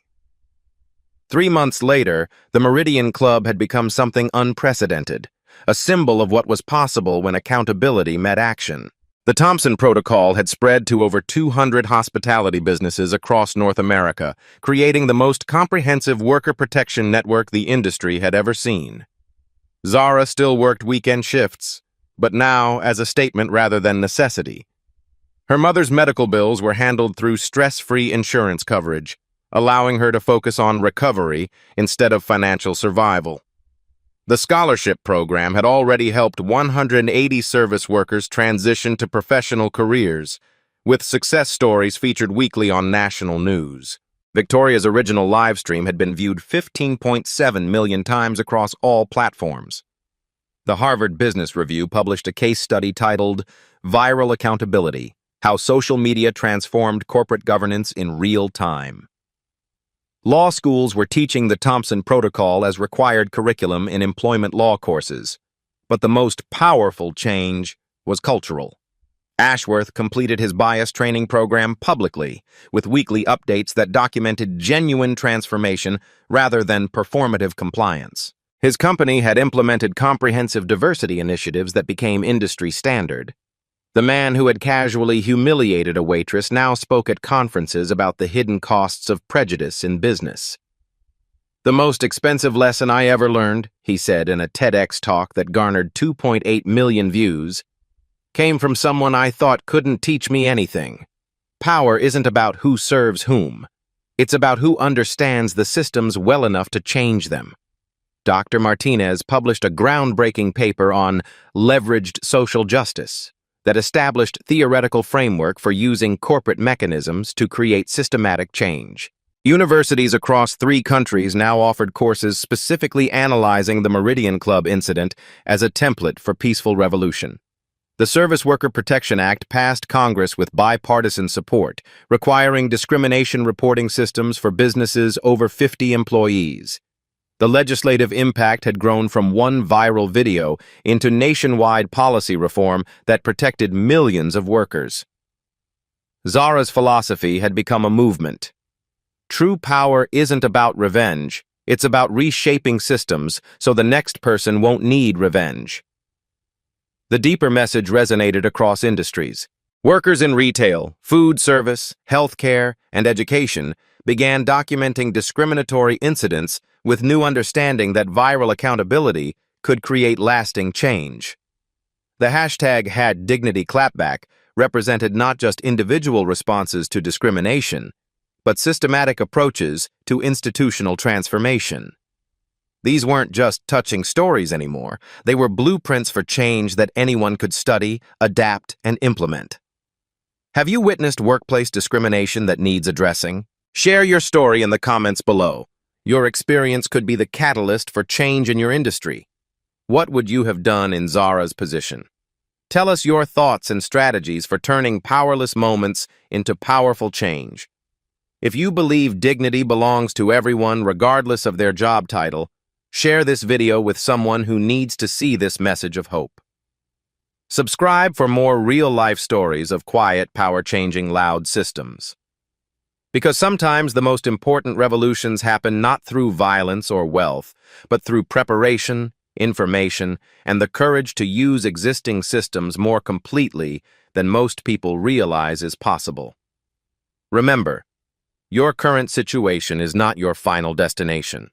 3 months later, the Meridian Club had become something unprecedented, a symbol of what was possible when accountability met action. The Thompson Protocol had spread to over 200 hospitality businesses across North America, creating the most comprehensive worker protection network the industry had ever seen. Zara still worked weekend shifts, but now as a statement rather than necessity. Her mother's medical bills were handled through stress-free insurance coverage, allowing her to focus on recovery instead of financial survival. The scholarship program had already helped 180 service workers transition to professional careers, with success stories featured weekly on national news. Victoria's original live stream had been viewed 15.7 million times across all platforms. The Harvard Business Review published a case study titled Viral Accountability: How Social Media Transformed Corporate Governance in Real Time. Law schools were teaching the Thompson Protocol as required curriculum in employment law courses, but the most powerful change was cultural. Ashworth completed his bias training program publicly, with weekly updates that documented genuine transformation rather than performative compliance. His company had implemented comprehensive diversity initiatives that became industry standard. The man who had casually humiliated a waitress now spoke at conferences about the hidden costs of prejudice in business. "The most expensive lesson I ever learned," he said in a TEDx talk that garnered 2.8 million views, "came from someone I thought couldn't teach me anything. Power isn't about who serves whom. It's about who understands the systems well enough to change them." Dr. Martinez published a groundbreaking paper on leveraged social justice that established theoretical framework for using corporate mechanisms to create systematic change. Universities across 3 countries now offered courses specifically analyzing the Meridian Club incident as a template for peaceful revolution. The Service Worker Protection Act passed Congress with bipartisan support, requiring discrimination reporting systems for businesses over 50 employees. The legislative impact had grown from one viral video into nationwide policy reform that protected millions of workers. Zara's philosophy had become a movement. True power isn't about revenge, it's about reshaping systems so the next person won't need revenge. The deeper message resonated across industries. Workers in retail, food service, healthcare, and education began documenting discriminatory incidents with new understanding that viral accountability could create lasting change. The hashtag #HadDignityClapback represented not just individual responses to discrimination, but systematic approaches to institutional transformation. These weren't just touching stories anymore. They were blueprints for change that anyone could study, adapt, and implement. Have you witnessed workplace discrimination that needs addressing? Share your story in the comments below. Your experience could be the catalyst for change in your industry. What would you have done in Zara's position? Tell us your thoughts and strategies for turning powerless moments into powerful change. If you believe dignity belongs to everyone regardless of their job title, share this video with someone who needs to see this message of hope. Subscribe for more real-life stories of quiet, power-changing, loud systems. Because sometimes the most important revolutions happen not through violence or wealth, but through preparation, information, and the courage to use existing systems more completely than most people realize is possible. Remember, your current situation is not your final destination.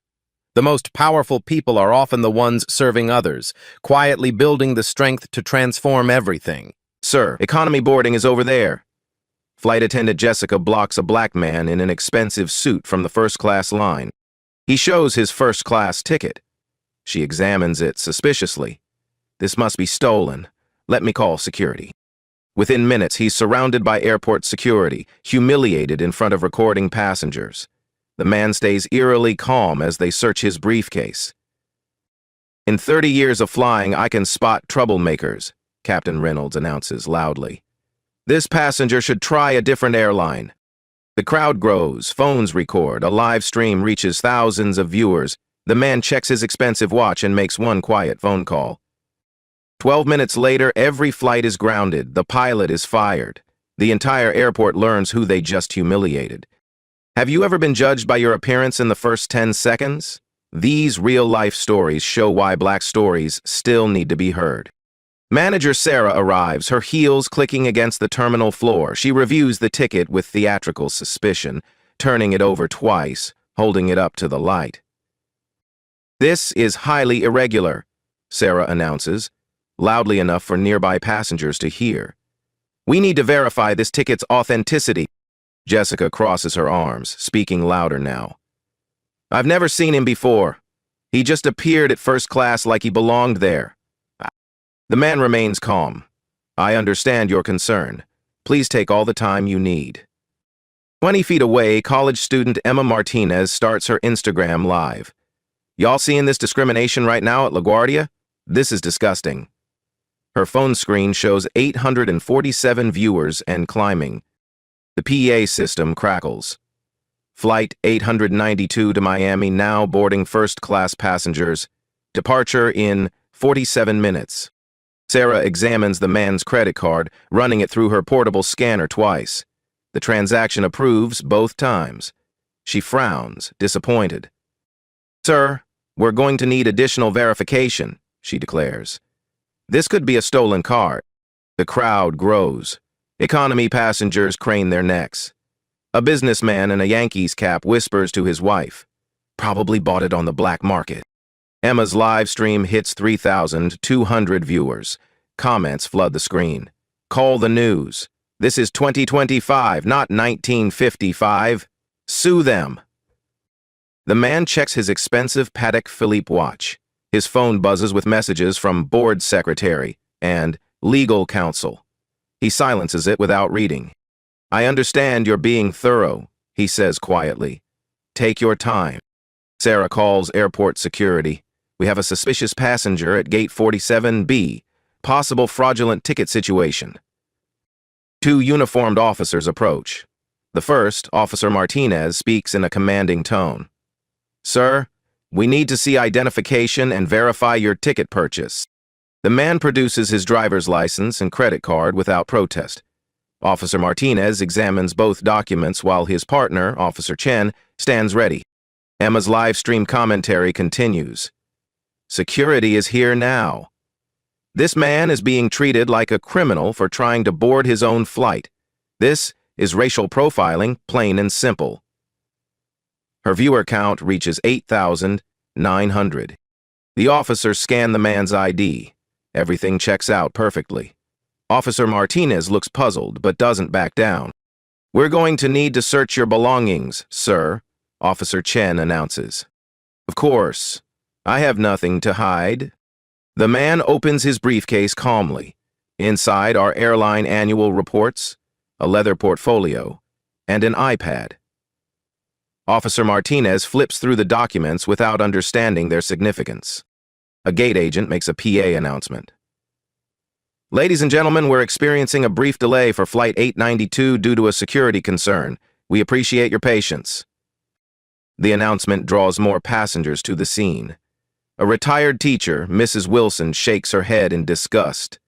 The most powerful people are often the ones serving others, quietly building the strength to transform everything. "Sir, economy boarding is over there." Flight attendant Jessica blocks a black man in an expensive suit from the first-class line. He shows his first-class ticket. She examines it suspiciously. "This must be stolen. Let me call security." Within minutes, he's surrounded by airport security, humiliated in front of recording passengers. The man stays eerily calm as they search his briefcase. "In 30 years of flying, I can spot troublemakers," Captain Reynolds announces loudly. "This passenger should try a different airline." The crowd grows, phones record, a live stream reaches thousands of viewers. The man checks his expensive watch and makes one quiet phone call. 12 minutes later, every flight is grounded, the pilot is fired. The entire airport learns who they just humiliated. Have you ever been judged by your appearance in the first 10 seconds? These real-life stories show why Black stories still need to be heard. Manager Sarah arrives, her heels clicking against the terminal floor. She reviews the ticket with theatrical suspicion, turning it over twice, holding it up to the light. "This is highly irregular," Sarah announces, loudly enough for nearby passengers to hear. "We need to verify this ticket's authenticity." Jessica crosses her arms, speaking louder now. "I've never seen him before. He just appeared at first class like he belonged there." The man remains calm. "I understand your concern. Please take all the time you need." 20 feet away, college student Emma Martinez starts her Instagram live. "Y'all seeing this discrimination right now at LaGuardia? This is disgusting." Her phone screen shows 847 viewers and climbing. The PA system crackles. Flight 892 to Miami now boarding first-class passengers. Departure in 47 minutes. Sarah examines the man's credit card, running it through her portable scanner twice. The transaction approves both times. She frowns, disappointed. "Sir, we're going to need additional verification," she declares. "This could be a stolen card." The crowd grows. Economy passengers crane their necks. A businessman in a Yankees cap whispers to his wife, "Probably bought it on the black market." Emma's live stream hits 3,200 viewers. Comments flood the screen. "Call the news. This is 2025, not 1955. Sue them." The man checks his expensive Patek Philippe watch. His phone buzzes with messages from board secretary and legal counsel. He silences it without reading. "I understand you're being thorough," he says quietly. "Take your time." Sarah calls airport security. "We have a suspicious passenger at gate 47B. Possible fraudulent ticket situation." 2 uniformed officers approach. The first, Officer Martinez, speaks in a commanding tone. "Sir, we need to see identification and verify your ticket purchase." The man produces his driver's license and credit card without protest. Officer Martinez examines both documents while his partner, Officer Chen, stands ready. Emma's live stream commentary continues. "Security is here now. This man is being treated like a criminal for trying to board his own flight. This is racial profiling, plain and simple." Her viewer count reaches 8,900. The officers scan the man's ID. Everything checks out perfectly. Officer Martinez looks puzzled but doesn't back down. "We're going to need to search your belongings, sir," Officer Chen announces. "Of course. I have nothing to hide." The man opens his briefcase calmly. Inside are airline annual reports, a leather portfolio, and an iPad. Officer Martinez flips through the documents without understanding their significance. A gate agent makes a PA announcement. "Ladies and gentlemen, we're experiencing a brief delay for Flight 892 due to a security concern. We appreciate your patience." The announcement draws more passengers to the scene. A retired teacher, Mrs. Wilson, shakes her head in disgust.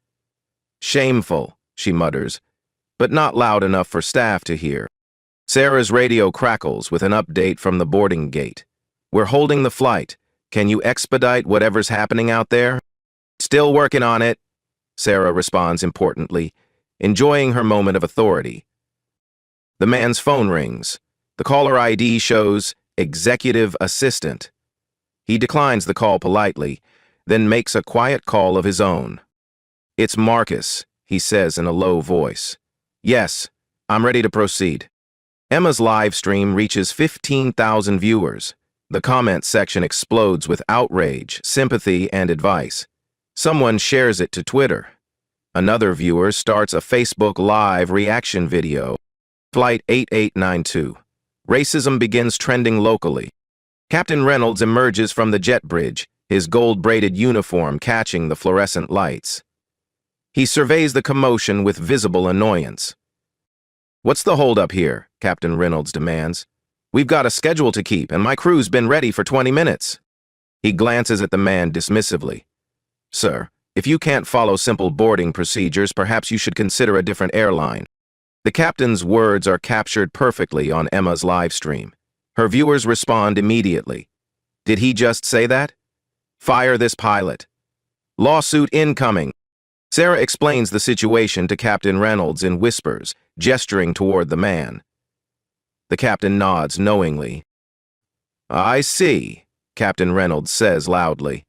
"Shameful," she mutters, but not loud enough for staff to hear. Sarah's radio crackles with an update from the boarding gate. "We're holding the flight. Can you expedite whatever's happening out there?" "Still working on it," Sarah responds importantly, enjoying her moment of authority. The man's phone rings. The caller ID shows Executive Assistant. He declines the call politely, then makes a quiet call of his own. "It's Marcus," he says in a low voice. "Yes, I'm ready to proceed." Emma's live stream reaches 15,000 viewers. The comment section explodes with outrage, sympathy, and advice. Someone shares it to Twitter. Another viewer starts a Facebook Live reaction video. Flight 8892. Racism begins trending locally. Captain Reynolds emerges from the jet bridge, his gold-braided uniform catching the fluorescent lights. He surveys the commotion with visible annoyance. "What's the holdup here?" Captain Reynolds demands. "We've got a schedule to keep, and my crew's been ready for 20 minutes. He glances at the man dismissively. "Sir, if you can't follow simple boarding procedures, perhaps you should consider a different airline." The captain's words are captured perfectly on Emma's live stream. Her viewers respond immediately. Did he just say that? Fire this pilot. Lawsuit incoming. Sarah explains the situation to Captain Reynolds in whispers, gesturing toward the man. The captain nods knowingly. I see, Captain Reynolds says loudly.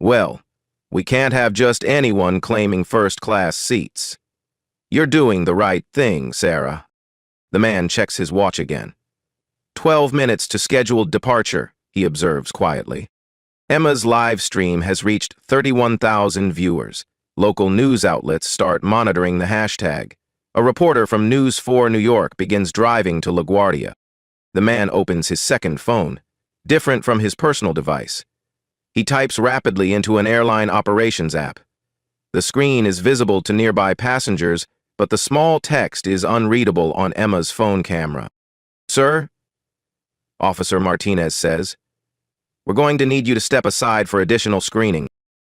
Well, we can't have just anyone claiming first-class seats. You're doing the right thing, Sarah. The man checks his watch again. 12 minutes to scheduled departure, he observes quietly. Emma's live stream has reached 31,000 viewers. Local news outlets start monitoring the hashtag. A reporter from News 4 New York begins driving to LaGuardia. The man opens his second phone, different from his personal device. He types rapidly into an airline operations app. The screen is visible to nearby passengers, but the small text is unreadable on Emma's phone camera. Sir? Officer Martinez says. We're going to need you to step aside for additional screening.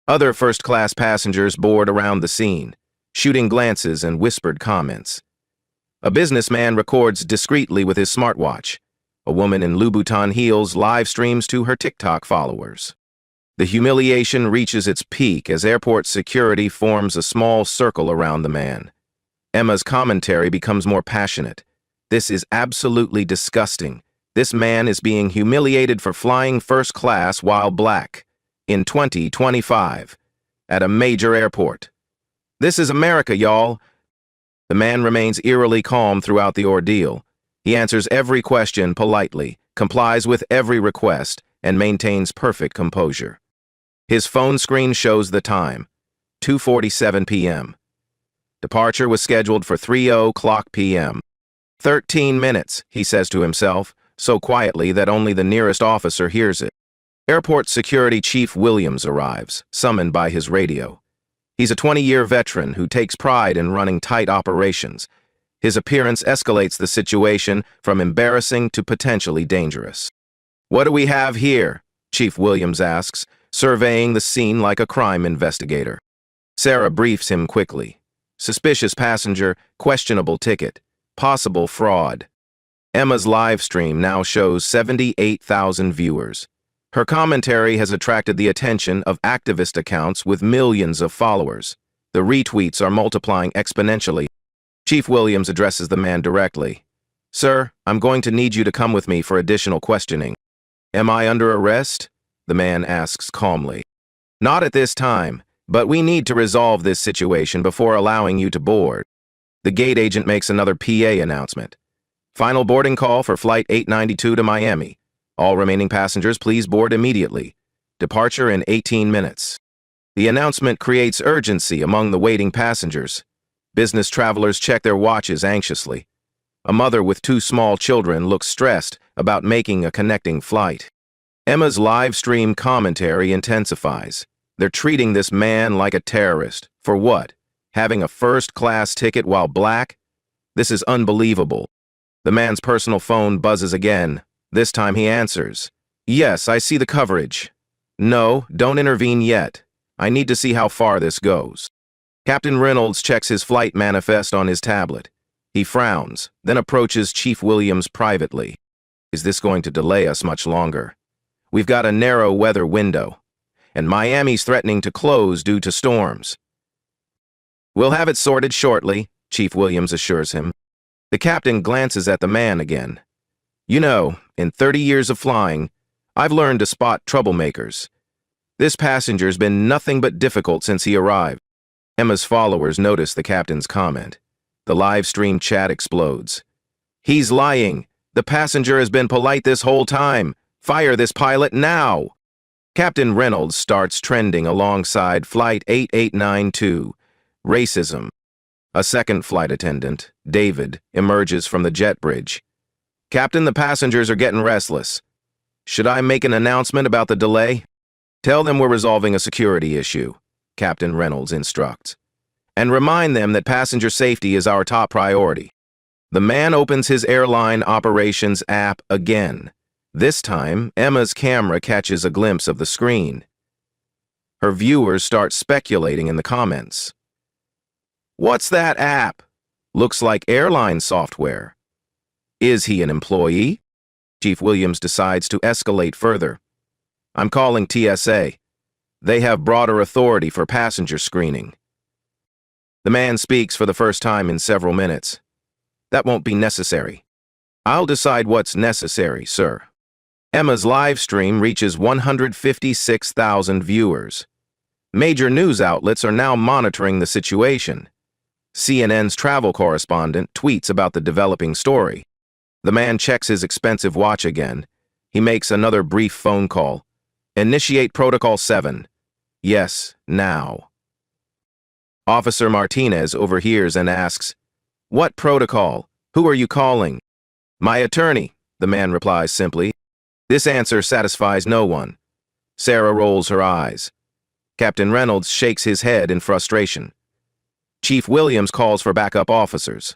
Other first-class passengers board around the scene, shooting glances and whispered comments. A businessman records discreetly with his smartwatch. A woman in Louboutin heels live streams to her TikTok followers. The humiliation reaches its peak as airport security forms a small circle around the man. Emma's commentary becomes more passionate. This is absolutely disgusting. This man is being humiliated for flying first class while black. In 2025, at a major airport. This is America, y'all. The man remains eerily calm throughout the ordeal. He answers every question politely, complies with every request, and maintains perfect composure. His phone screen shows the time, 2:47 p.m. Departure was scheduled for 3:00 p.m. 13 minutes, he says to himself, so quietly that only the nearest officer hears it. Airport Security Chief Williams arrives, summoned by his radio. He's a 20-year veteran who takes pride in running tight operations. His appearance escalates the situation from embarrassing to potentially dangerous. What do we have here? Chief Williams asks, surveying the scene like a crime investigator. Sarah briefs him quickly. Suspicious passenger, questionable ticket, possible fraud. Emma's live stream now shows 78,000 viewers. Her commentary has attracted the attention of activist accounts with millions of followers. The retweets are multiplying exponentially. Chief Williams addresses the man directly. Sir, I'm going to need you to come with me for additional questioning. Am I under arrest? The man asks calmly. Not at this time, but we need to resolve this situation before allowing you to board. The gate agent makes another PA announcement. Final boarding call for Flight 892 to Miami. All remaining passengers, please board immediately. Departure in 18 minutes. The announcement creates urgency among the waiting passengers. Business travelers check their watches anxiously. A mother with 2 small children looks stressed about making a connecting flight. Emma's live stream commentary intensifies. They're treating this man like a terrorist. For what? Having a first-class ticket while black? This is unbelievable. The man's personal phone buzzes again. This time he answers. Yes, I see the coverage. No, don't intervene yet. I need to see how far this goes. Captain Reynolds checks his flight manifest on his tablet. He frowns, then approaches Chief Williams privately. Is this going to delay us much longer? We've got a narrow weather window, and Miami's threatening to close due to storms. We'll have it sorted shortly, Chief Williams assures him. The captain glances at the man again. You know, in 30 years of flying, I've learned to spot troublemakers. This passenger's been nothing but difficult since he arrived. Emma's followers notice the captain's comment. The live stream chat explodes. He's lying. The passenger has been polite this whole time. Fire this pilot now. Captain Reynolds starts trending alongside Flight 8892. Racism. A second flight attendant, David, emerges from the jet bridge. Captain, the passengers are getting restless. Should I make an announcement about the delay? Tell them we're resolving a security issue, Captain Reynolds instructs. And remind them that passenger safety is our top priority. The man opens his airline operations app again. This time, Emma's camera catches a glimpse of the screen. Her viewers start speculating in the comments. What's that app? Looks like airline software. Is he an employee? Chief Williams decides to escalate further. I'm calling TSA. They have broader authority for passenger screening. The man speaks for the first time in several minutes. That won't be necessary. I'll decide what's necessary, sir. Emma's live stream reaches 156,000 viewers. Major news outlets are now monitoring the situation. CNN's travel correspondent tweets about the developing story. The man checks his expensive watch again. He makes another brief phone call. Initiate Protocol 7. Yes, now. Officer Martinez overhears and asks, "What protocol? Who are you calling?" "My attorney," the man replies simply. This answer satisfies no one. Sarah rolls her eyes. Captain Reynolds shakes his head in frustration. Chief Williams calls for backup officers.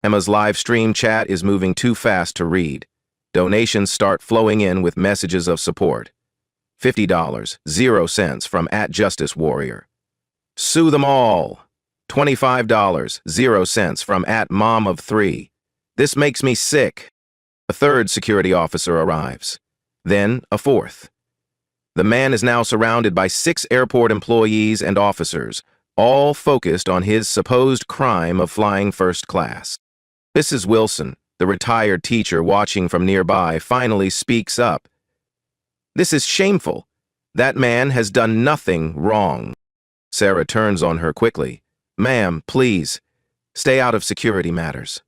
Emma's live stream chat is moving too fast to read. Donations start flowing in with messages of support. $50, 0 cents from @JusticeWarrior. Sue them all. $25, 0 cents from @MomOf3. This makes me sick. A third security officer arrives. Then a fourth. The man is now surrounded by 6 airport employees and officers, all focused on his supposed crime of flying first class. Mrs. Wilson, the retired teacher watching from nearby, finally speaks up. "This is shameful. That man has done nothing wrong." Sarah turns on her quickly. "Ma'am, please, stay out of security matters."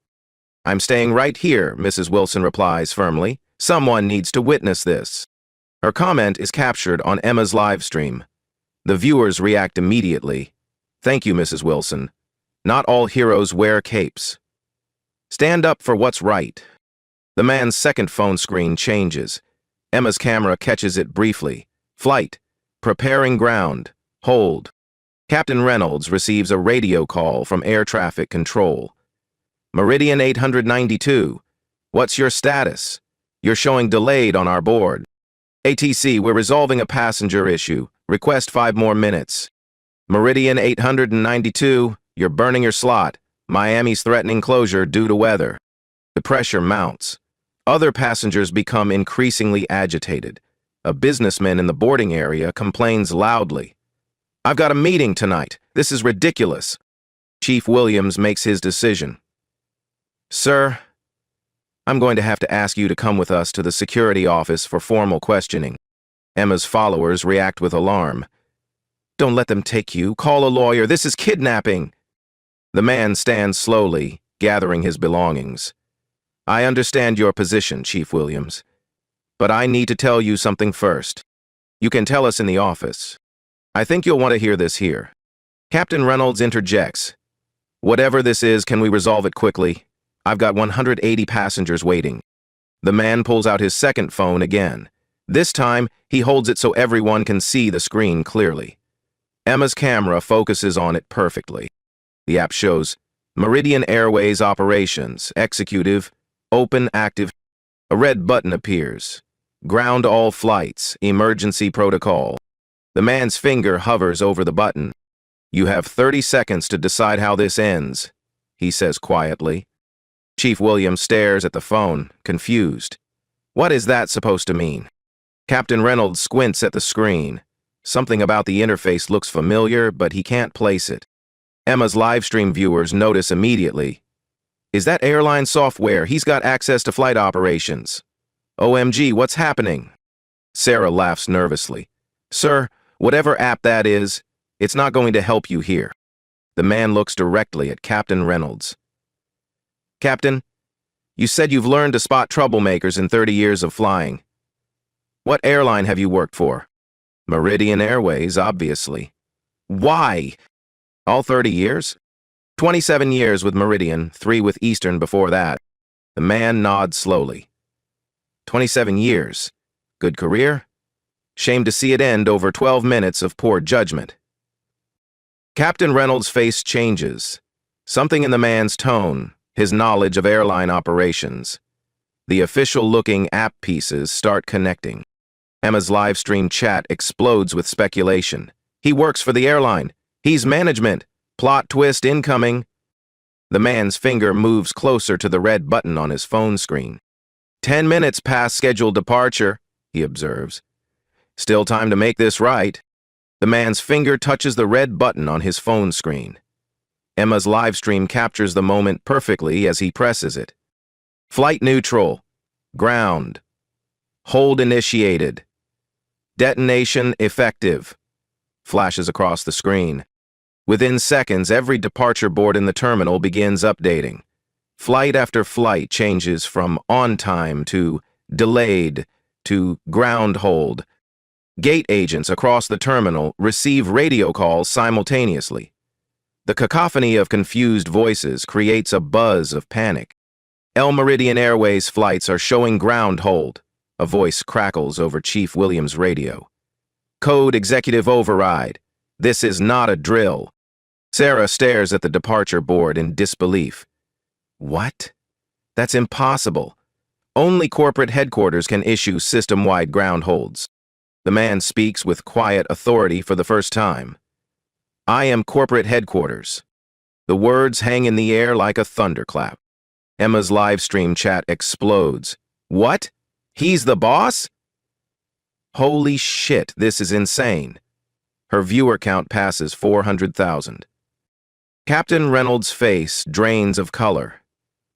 "I'm staying right here," Mrs. Wilson replies firmly. "Someone needs to witness this." Her comment is captured on Emma's live stream. The viewers react immediately. "Thank you, Mrs. Wilson. Not all heroes wear capes. Stand up for what's right." The man's second phone screen changes. Emma's camera catches it briefly. "Flight. Preparing ground. Hold." Captain Reynolds receives a radio call from Air Traffic Control. "Meridian 892. What's your status? You're showing delayed on our board." "ATC, we're resolving a passenger issue. Request 5 more minutes." "Meridian 892, you're burning your slot. Miami's threatening closure due to weather." The pressure mounts. Other passengers become increasingly agitated. A businessman in the boarding area complains loudly. "I've got a meeting tonight. This is ridiculous." Chief Williams makes his decision. "Sir, I'm going to have to ask you to come with us to the security office for formal questioning." Emma's followers react with alarm. "Don't let them take you. Call a lawyer. This is kidnapping." The man stands slowly, gathering his belongings. "I understand your position, Chief Williams, but I need to tell you something first. You can tell us in the office. I think you'll want to hear this here." Captain Reynolds interjects. "Whatever this is, can we resolve it quickly? I've got 180 passengers waiting." The man pulls out his second phone again. This time, he holds it so everyone can see the screen clearly. Emma's camera focuses on it perfectly. The app shows Meridian Airways Operations, Executive, Open Active. A red button appears. Ground all flights, Emergency Protocol. The man's finger hovers over the button. "You have 30 seconds to decide how this ends," he says quietly. Chief Williams stares at the phone, confused. What is that supposed to mean? Captain Reynolds squints at the screen. Something about the interface looks familiar, but he can't place it. Emma's livestream viewers notice immediately. "Is that airline software? He's got access to flight operations." "OMG, what's happening?" Sarah laughs nervously. "Sir, whatever app that is, it's not going to help you here." The man looks directly at Captain Reynolds. "Captain, you said you've learned to spot troublemakers in 30 years of flying. What airline have you worked for?" "Meridian Airways, obviously." "Why?" "All 30 years?" 27 years with Meridian, 3 with Eastern before that." The man nods slowly. 27 years. Good career? Shame to see it end over 12 minutes of poor judgment. Captain Reynolds' face changes. Something in the man's tone, his knowledge of airline operations. The official-looking app pieces start connecting. Emma's live stream chat explodes with speculation. "He works for the airline. He's management. Plot twist incoming." The man's finger moves closer to the red button on his phone screen. 10 minutes past scheduled departure, he observes. Still time to make this right. The man's finger touches the red button on his phone screen. Emma's live stream captures the moment perfectly as he presses it. Flight neutral. Ground. Hold initiated. Detonation effective. Flashes across the screen. Within seconds, every departure board in the terminal begins updating. Flight after flight changes from on time to delayed to ground hold. Gate agents across the terminal receive radio calls simultaneously. The cacophony of confused voices creates a buzz of panic. El Meridian Airways flights are showing ground hold. A voice crackles over Chief Williams' radio. Code executive override. This is not a drill. Sarah stares at the departure board in disbelief. What? That's impossible. Only corporate headquarters can issue system-wide ground holds. The man speaks with quiet authority for the first time. I am corporate headquarters. The words hang in the air like a thunderclap. Emma's live stream chat explodes. What? He's the boss? Holy shit, this is insane. Her viewer count passes 400,000. Captain Reynolds' face drains of color.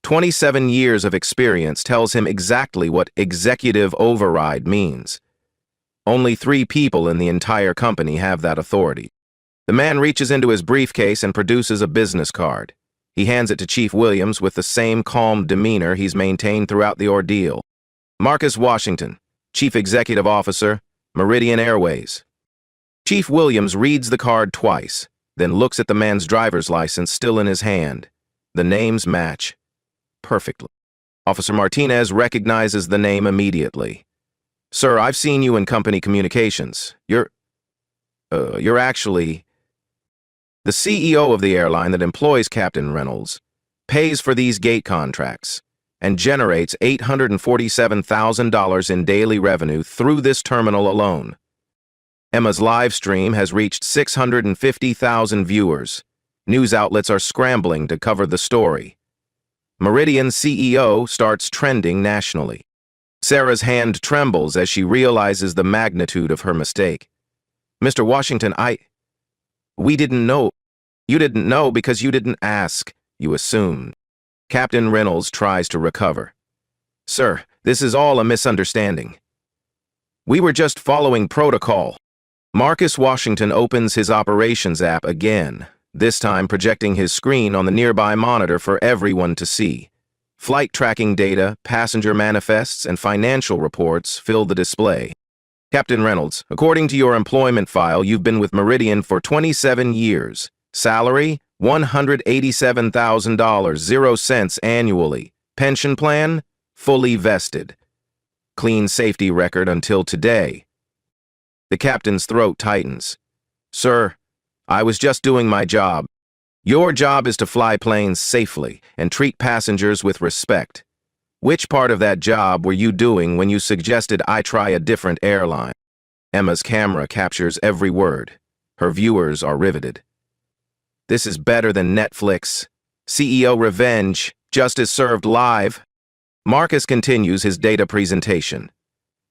27 years of experience tells him exactly what executive override means. Only 3 people in the entire company have that authority. The man reaches into his briefcase and produces a business card. He hands it to Chief Williams with the same calm demeanor he's maintained throughout the ordeal. Marcus Washington, Chief Executive Officer, Meridian Airways. Chief Williams reads the card twice, then looks at the man's driver's license still in his hand. The names match perfectly. Officer Martinez recognizes the name immediately. Sir, I've seen you in company communications. You're actually the CEO of the airline that employs Captain Reynolds, pays for these gate contracts, and generates $847,000 in daily revenue through this terminal alone. Emma's live stream has reached 650,000 viewers. News outlets are scrambling to cover the story. Meridian CEO starts trending nationally. Sarah's hand trembles as she realizes the magnitude of her mistake. Mr. Washington, we didn't know. You didn't know because you didn't ask. You assumed. Captain Reynolds tries to recover. Sir, this is all a misunderstanding. We were just following protocol. Marcus Washington opens his operations app again, this time projecting his screen on the nearby monitor for everyone to see. Flight tracking data, passenger manifests, and financial reports fill the display. Captain Reynolds, according to your employment file, you've been with Meridian for 27 years. Salary, $187,000, 0 cents annually. Pension plan, fully vested. Clean safety record until today. The captain's throat tightens. Sir, I was just doing my job. Your job is to fly planes safely and treat passengers with respect. Which part of that job were you doing when you suggested I try a different airline? Emma's camera captures every word. Her viewers are riveted. This is better than Netflix. CEO revenge, justice served live. Marcus continues his data presentation.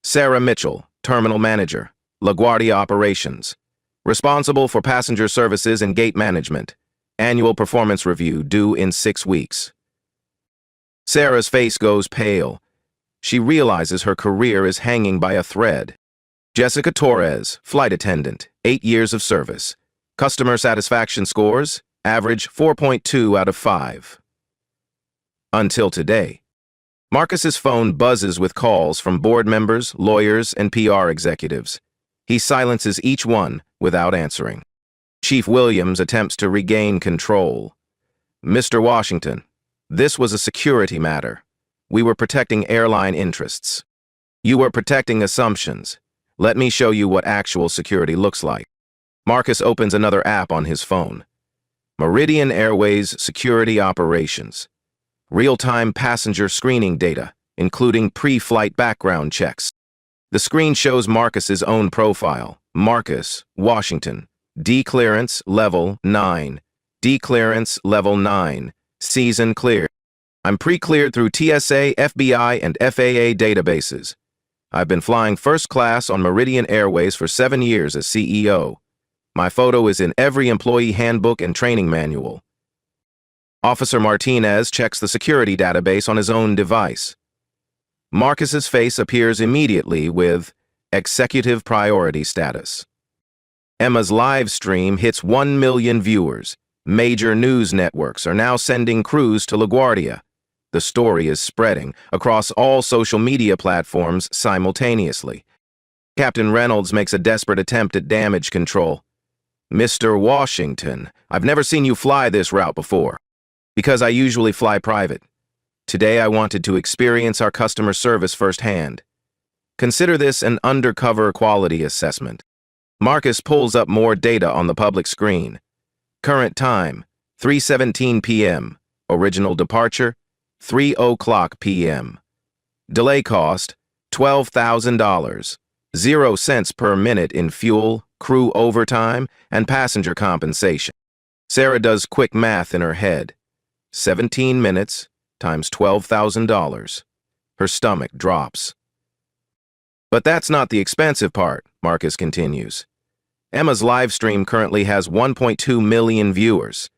Sarah Mitchell, Terminal Manager, LaGuardia Operations. Responsible for passenger services and gate management. Annual performance review due in 6 weeks. Sarah's face goes pale. She realizes her career is hanging by a thread. Jessica Torres, flight attendant, 8 years of service. Customer satisfaction scores, average 4.2 out of 5. Until today. Marcus's phone buzzes with calls from board members, lawyers, and PR executives. He silences each one without answering. Chief Williams attempts to regain control. Mr. Washington, this was a security matter. We were protecting airline interests. You were protecting assumptions. Let me show you what actual security looks like. Marcus opens another app on his phone. Meridian Airways Security Operations. Real-time passenger screening data, including pre-flight background checks. The screen shows Marcus's own profile. Marcus, Washington. D clearance level 9. D clearance level 9. Season clear. I'm pre-cleared through TSA, FBI, and FAA databases. I've been flying first class on Meridian Airways for 7 years as CEO. My photo is in every employee handbook and training manual. Officer Martinez checks the security database on his own device. Marcus's face appears immediately with executive priority status. Emma's live stream hits 1 million viewers. Major news networks are now sending crews to LaGuardia. The story is spreading across all social media platforms simultaneously. Captain Reynolds makes a desperate attempt at damage control. Mr. Washington, I've never seen you fly this route before, because I usually fly private. Today I wanted to experience our customer service firsthand. Consider this an undercover quality assessment. Marcus pulls up more data on the public screen. Current time, 3:17 p.m. Original departure, 3:00 p.m. Delay cost, $12,000. 0 cents per minute in fuel, crew overtime, and passenger compensation. Sarah does quick math in her head. 17 minutes times $12,000. Her stomach drops. But that's not the expensive part, Marcus continues. Emma's live stream currently has 1.2 million viewers.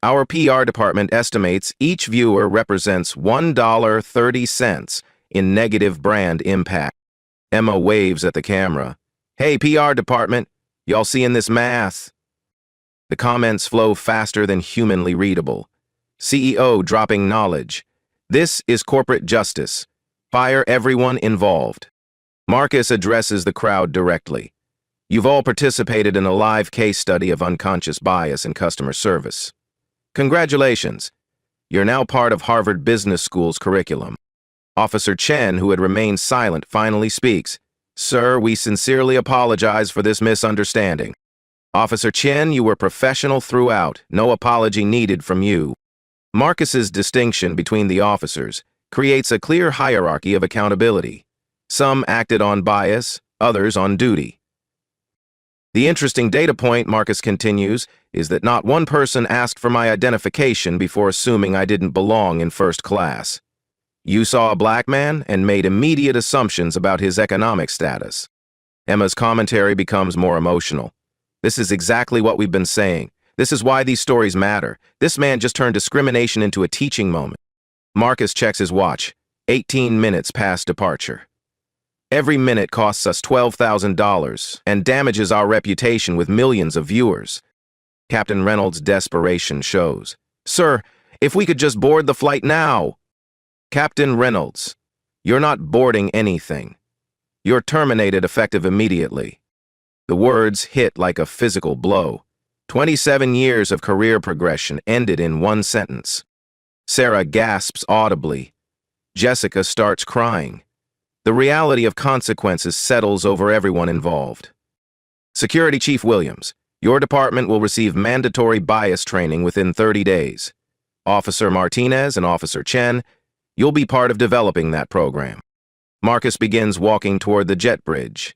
Our PR department estimates each viewer represents $1.30 in negative brand impact. Emma waves at the camera. Hey, PR department, y'all seeing this math? The comments flow faster than humanly readable. CEO dropping knowledge. This is corporate justice. Fire everyone involved. Marcus addresses the crowd directly. You've all participated in a live case study of unconscious bias in customer service. Congratulations. You're now part of Harvard Business School's curriculum. Officer Chen, who had remained silent, finally speaks. Sir, we sincerely apologize for this misunderstanding. Officer Chen, you were professional throughout. No apology needed from you. Marcus's distinction between the officers creates a clear hierarchy of accountability. Some acted on bias, others on duty. The interesting data point, Marcus continues, is that not one person asked for my identification before assuming I didn't belong in first class. You saw a black man and made immediate assumptions about his economic status. Emma's commentary becomes more emotional. This is exactly what we've been saying. This is why these stories matter. This man just turned discrimination into a teaching moment. Marcus checks his watch. 18 minutes past departure. Every minute costs us $12,000 and damages our reputation with millions of viewers. Captain Reynolds' desperation shows. Sir, if we could just board the flight now. Captain Reynolds, you're not boarding anything. You're terminated effective immediately. The words hit like a physical blow. 27 years of career progression ended in one sentence. Sarah gasps audibly. Jessica starts crying. The reality of consequences settles over everyone involved. Security Chief Williams, your department will receive mandatory bias training within 30 days. Officer Martinez and Officer Chen, you'll be part of developing that program. Marcus begins walking toward the jet bridge.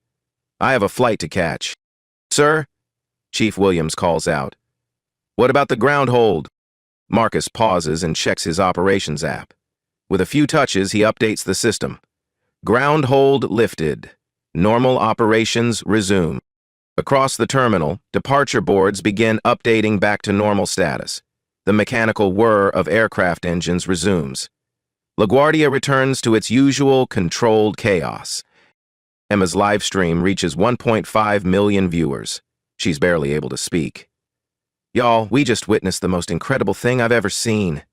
I have a flight to catch. Sir? Chief Williams calls out. What about the ground hold? Marcus pauses and checks his operations app. With a few touches, he updates the system. Ground hold lifted. Normal operations resume. Across the terminal, departure boards begin updating back to normal status. The mechanical whir of aircraft engines resumes. LaGuardia returns to its usual controlled chaos. Emma's live stream reaches 1.5 million viewers. She's barely able to speak. Y'all, we just witnessed the most incredible thing I've ever seen.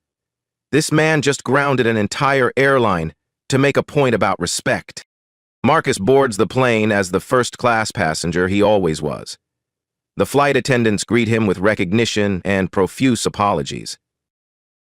This man just grounded an entire airline to make a point about respect. Marcus boards the plane as the first-class passenger he always was. The flight attendants greet him with recognition and profuse apologies.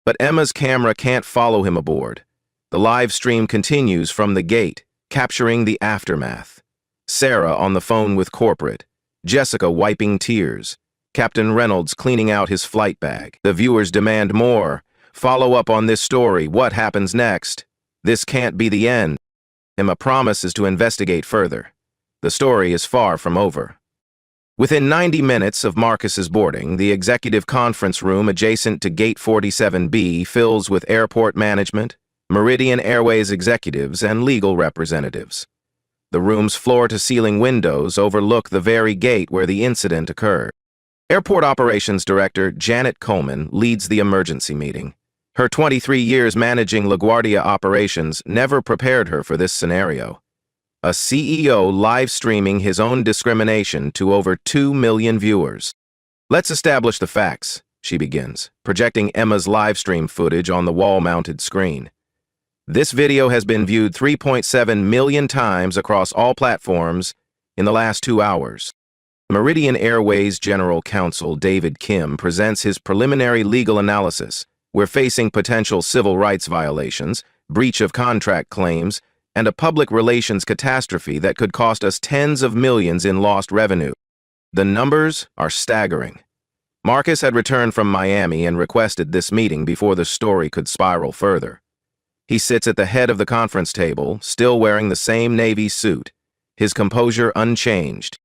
But Emma's camera can't follow him aboard. The live stream continues from the gate, capturing the aftermath. Sarah on the phone with corporate, Jessica wiping tears, Captain Reynolds cleaning out his flight bag. The viewers demand more. Follow up on this story. What happens next? This can't be the end. Emma promises to investigate further. The story is far from over. Within 90 minutes of Marcus's boarding, the executive conference room adjacent to Gate 47B fills with airport management, Meridian Airways executives, and legal representatives. The room's floor-to-ceiling windows overlook the very gate where the incident occurred. Airport Operations Director Janet Coleman leads the emergency meeting. Her 23 years managing LaGuardia operations never prepared her for this scenario. A CEO live-streaming his own discrimination to over 2 million viewers. "Let's establish the facts," she begins, projecting Emma's live-stream footage on the wall-mounted screen. "This video has been viewed 3.7 million times across all platforms in the last 2 hours. Meridian Airways General Counsel David Kim presents his preliminary legal analysis. We're facing potential civil rights violations, breach of contract claims, and a public relations catastrophe that could cost us tens of millions in lost revenue. The numbers are staggering." Marcus had returned from Miami and requested this meeting before the story could spiral further. He sits at the head of the conference table, still wearing the same navy suit, his composure unchanged.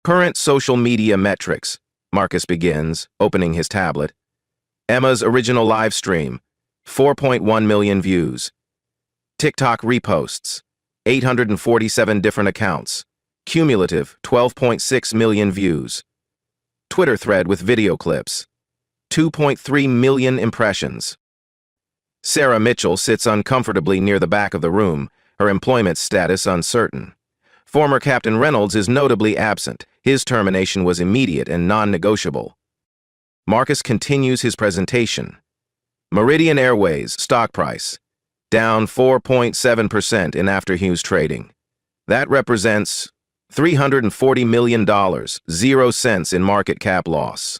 "Current social media metrics," Marcus begins, opening his tablet. Emma's original live stream, 4.1 million views. TikTok reposts, 847 different accounts. Cumulative, 12.6 million views. Twitter thread with video clips, 2.3 million impressions. Sarah Mitchell sits uncomfortably near the back of the room, her employment status uncertain. Former Captain Reynolds is notably absent. His termination was immediate and non-negotiable. Marcus continues his presentation. Meridian Airways stock price, down 4.7% in after-Hughes trading. That represents $340 million, 0 cents in market cap loss.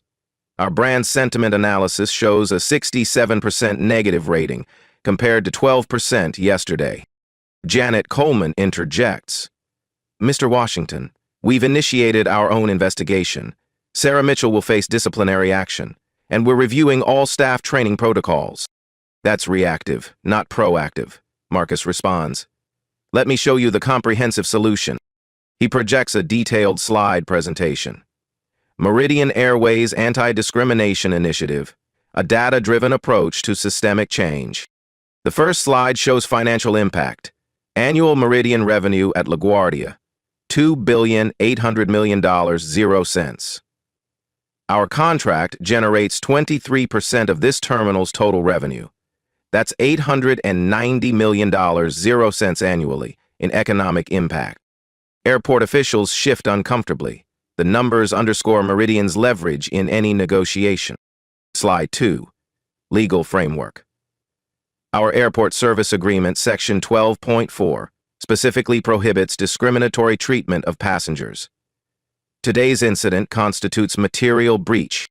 Our brand sentiment analysis shows a 67% negative rating, compared to 12% yesterday. Janet Coleman interjects. "Mr. Washington, we've initiated our own investigation. Sarah Mitchell will face disciplinary action, and we're reviewing all staff training protocols." "That's reactive, not proactive," Marcus responds. "Let me show you the comprehensive solution." He projects a detailed slide presentation. Meridian Airways Anti-Discrimination Initiative, a data-driven approach to systemic change. The first slide shows financial impact. Annual Meridian revenue at LaGuardia, $2.8 billion, 0 cents. Our contract generates 23% of this terminal's total revenue. That's $890 million, 0 cents annually, in economic impact. Airport officials shift uncomfortably. The numbers underscore Meridian's leverage in any negotiation. Slide 2. Legal framework. Our Airport Service Agreement, Section 12.4, specifically prohibits discriminatory treatment of passengers. Today's incident constitutes material breach.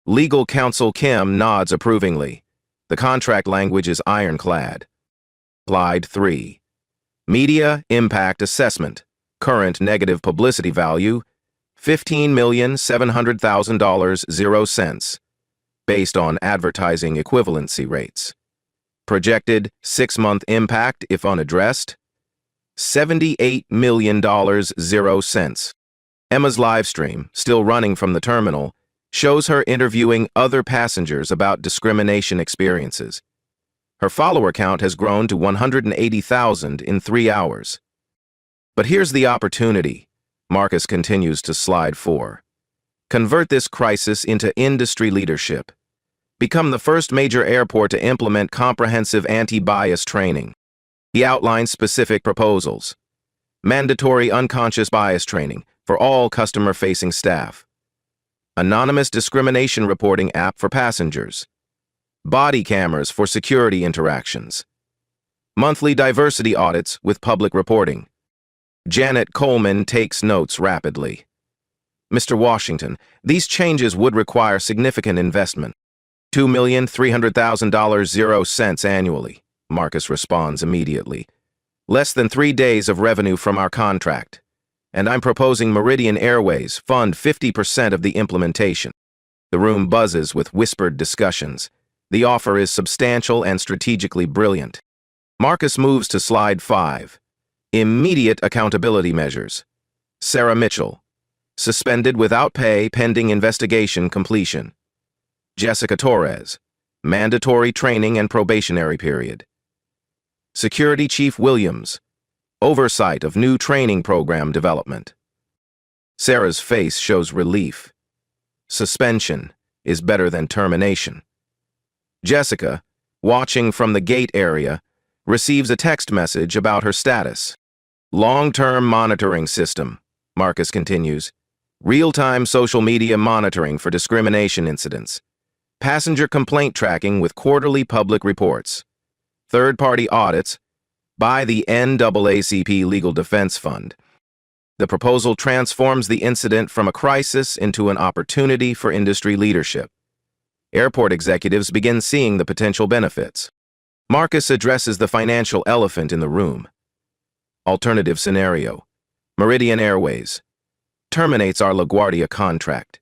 Legal counsel Kim nods approvingly. The contract language is ironclad. Slide 3. Media Impact Assessment. Current negative publicity value, $15,700,000, 0 cents, based on advertising equivalency rates. Projected 6-month impact if unaddressed, $78 million, 0 cents. Emma's live stream, still running from the terminal, shows her interviewing other passengers about discrimination experiences. Her follower count has grown to 180,000 in 3 hours. But here's the opportunity. Marcus continues to slide 4. Convert this crisis into industry leadership. Become the first major airport to implement comprehensive anti-bias training. He outlines specific proposals. Mandatory unconscious bias training for all customer-facing staff. Anonymous discrimination reporting app for passengers. Body cameras for security interactions. Monthly diversity audits with public reporting. Janet Coleman takes notes rapidly. Mr. Washington, these changes would require significant investment. $2,300,000, 0 cents annually, Marcus responds immediately. Less than 3 days of revenue from our contract. And I'm proposing Meridian Airways fund 50% of the implementation. The room buzzes with whispered discussions. The offer is substantial and strategically brilliant. Marcus moves to slide 5. Immediate accountability measures. Sarah Mitchell. Suspended without pay pending investigation completion. Jessica Torres, mandatory training and probationary period. Security Chief Williams, oversight of new training program development. Sarah's face shows relief. Suspension is better than termination. Jessica, watching from the gate area, receives a text message about her status. Long-term monitoring system, Marcus continues. Real-time social media monitoring for discrimination incidents. Passenger complaint tracking with quarterly public reports. Third-party audits by the NAACP Legal Defense Fund. The proposal transforms the incident from a crisis into an opportunity for industry leadership. Airport executives begin seeing the potential benefits. Marcus addresses the financial elephant in the room. Alternative scenario. Meridian Airways terminates our LaGuardia contract.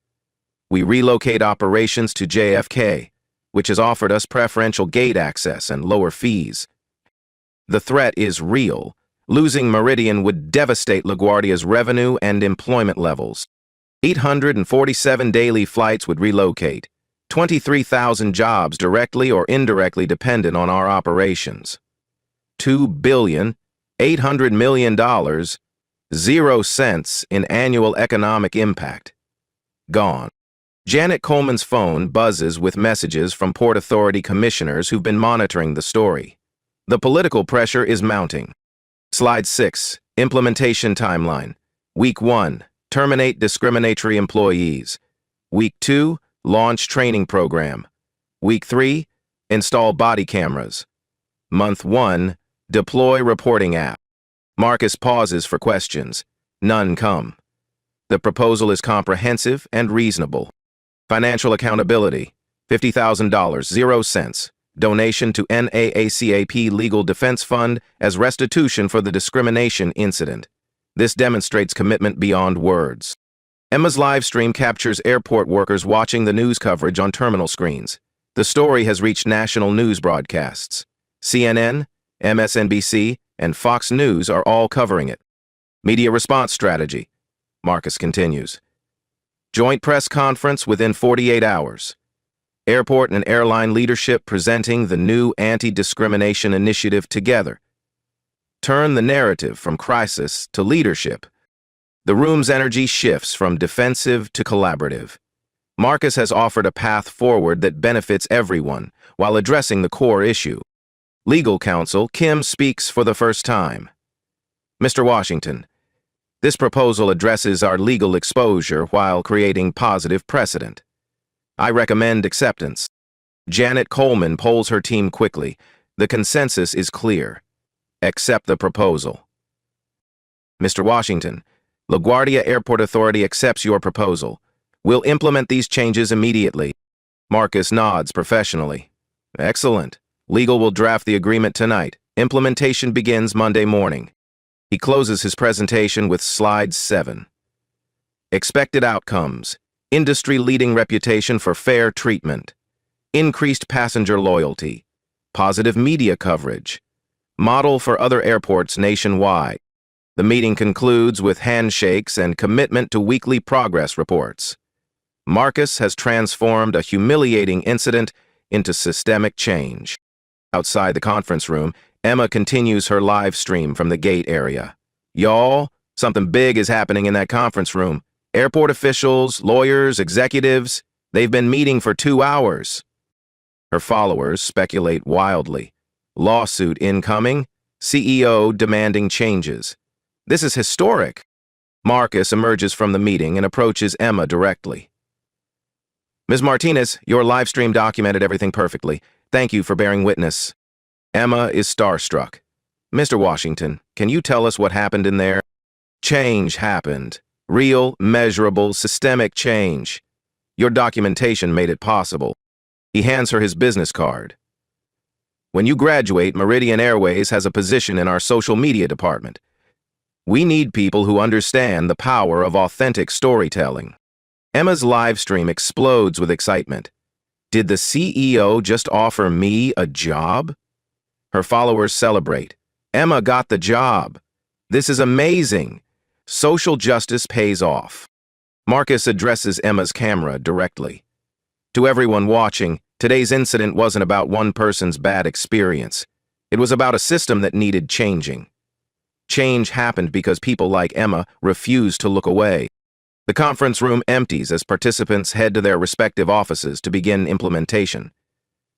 We relocate operations to JFK, which has offered us preferential gate access and lower fees. The threat is real. Losing Meridian would devastate LaGuardia's revenue and employment levels. 847 daily flights would relocate. 23,000 jobs directly or indirectly dependent on our operations. $2.8 billion, 0 cents in annual economic impact. Gone. Janet Coleman's phone buzzes with messages from Port Authority commissioners who've been monitoring the story. The political pressure is mounting. Slide 6, implementation timeline. Week 1, terminate discriminatory employees. Week 2, launch training program. Week 3, install body cameras. Month 1, deploy reporting app. Marcus pauses for questions. None come. The proposal is comprehensive and reasonable. Financial accountability, $50,000, 0 cents. Donation to NAACP Legal Defense Fund as restitution for the discrimination incident. This demonstrates commitment beyond words. Emma's live stream captures airport workers watching the news coverage on terminal screens. The story has reached national news broadcasts. CNN, MSNBC, and Fox News are all covering it. Media response strategy. Marcus continues. Joint press conference within 48 hours. Airport and airline leadership presenting the new anti-discrimination initiative together. Turn the narrative from crisis to leadership. The room's energy shifts from defensive to collaborative. Marcus has offered a path forward that benefits everyone while addressing the core issue. Legal counsel Kim speaks for the first time. Mr. Washington, this proposal addresses our legal exposure while creating positive precedent. I recommend acceptance. Janet Coleman polls her team quickly. The consensus is clear. Accept the proposal. Mr. Washington, LaGuardia Airport Authority accepts your proposal. We'll implement these changes immediately. Marcus nods professionally. Excellent. Legal will draft the agreement tonight. Implementation begins Monday morning. He closes his presentation with slide 7. Expected outcomes. Industry-leading reputation for fair treatment. Increased passenger loyalty. Positive media coverage. Model for other airports nationwide. The meeting concludes with handshakes and commitment to weekly progress reports. Marcus has transformed a humiliating incident into systemic change. Outside the conference room, Emma continues her live stream from the gate area. Y'all, something big is happening in that conference room. Airport officials, lawyers, executives, they've been meeting for 2 hours. Her followers speculate wildly. Lawsuit incoming, CEO demanding changes. This is historic. Marcus emerges from the meeting and approaches Emma directly. Ms. Martinez, your live stream documented everything perfectly. Thank you for bearing witness. Emma is starstruck. Mr. Washington, can you tell us what happened in there? Change happened. Real, measurable, systemic change. Your documentation made it possible. He hands her his business card. When you graduate, Meridian Airways has a position in our social media department. We need people who understand the power of authentic storytelling. Emma's live stream explodes with excitement. Did the CEO just offer me a job? Her followers celebrate. Emma got the job. This is amazing. Social justice pays off. Marcus addresses Emma's camera directly. To everyone watching, today's incident wasn't about one person's bad experience. It was about a system that needed changing. Change happened because people like Emma refused to look away. The conference room empties as participants head to their respective offices to begin implementation.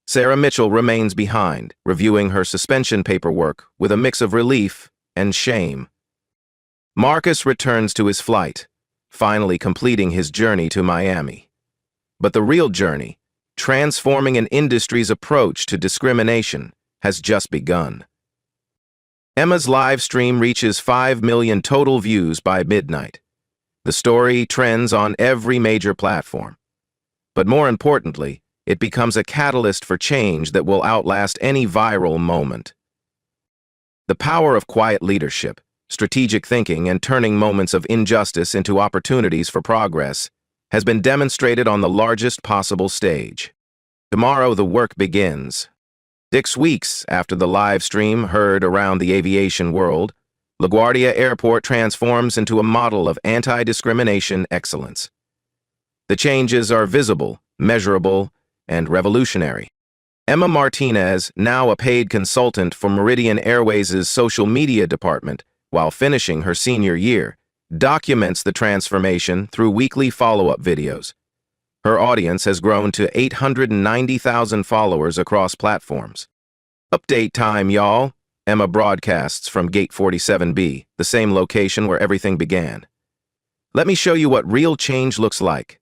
Sarah Mitchell remains behind, reviewing her suspension paperwork with a mix of relief and shame. Marcus returns to his flight, finally completing his journey to Miami. But the real journey, transforming an industry's approach to discrimination, has just begun. Emma's live stream reaches 5 million total views by midnight. The story trends on every major platform. But more importantly, it becomes a catalyst for change that will outlast any viral moment. The power of quiet leadership, strategic thinking, and turning moments of injustice into opportunities for progress has been demonstrated on the largest possible stage. Tomorrow the work begins. 6 weeks after the live stream heard around the aviation world, LaGuardia Airport transforms into a model of anti-discrimination excellence. The changes are visible, measurable, and revolutionary. Emma Martinez, now a paid consultant for Meridian Airways' social media department while finishing her senior year, documents the transformation through weekly follow-up videos. Her audience has grown to 890,000 followers across platforms. Update time, y'all. Emma broadcasts from Gate 47B, the same location where everything began. Let me show you what real change looks like.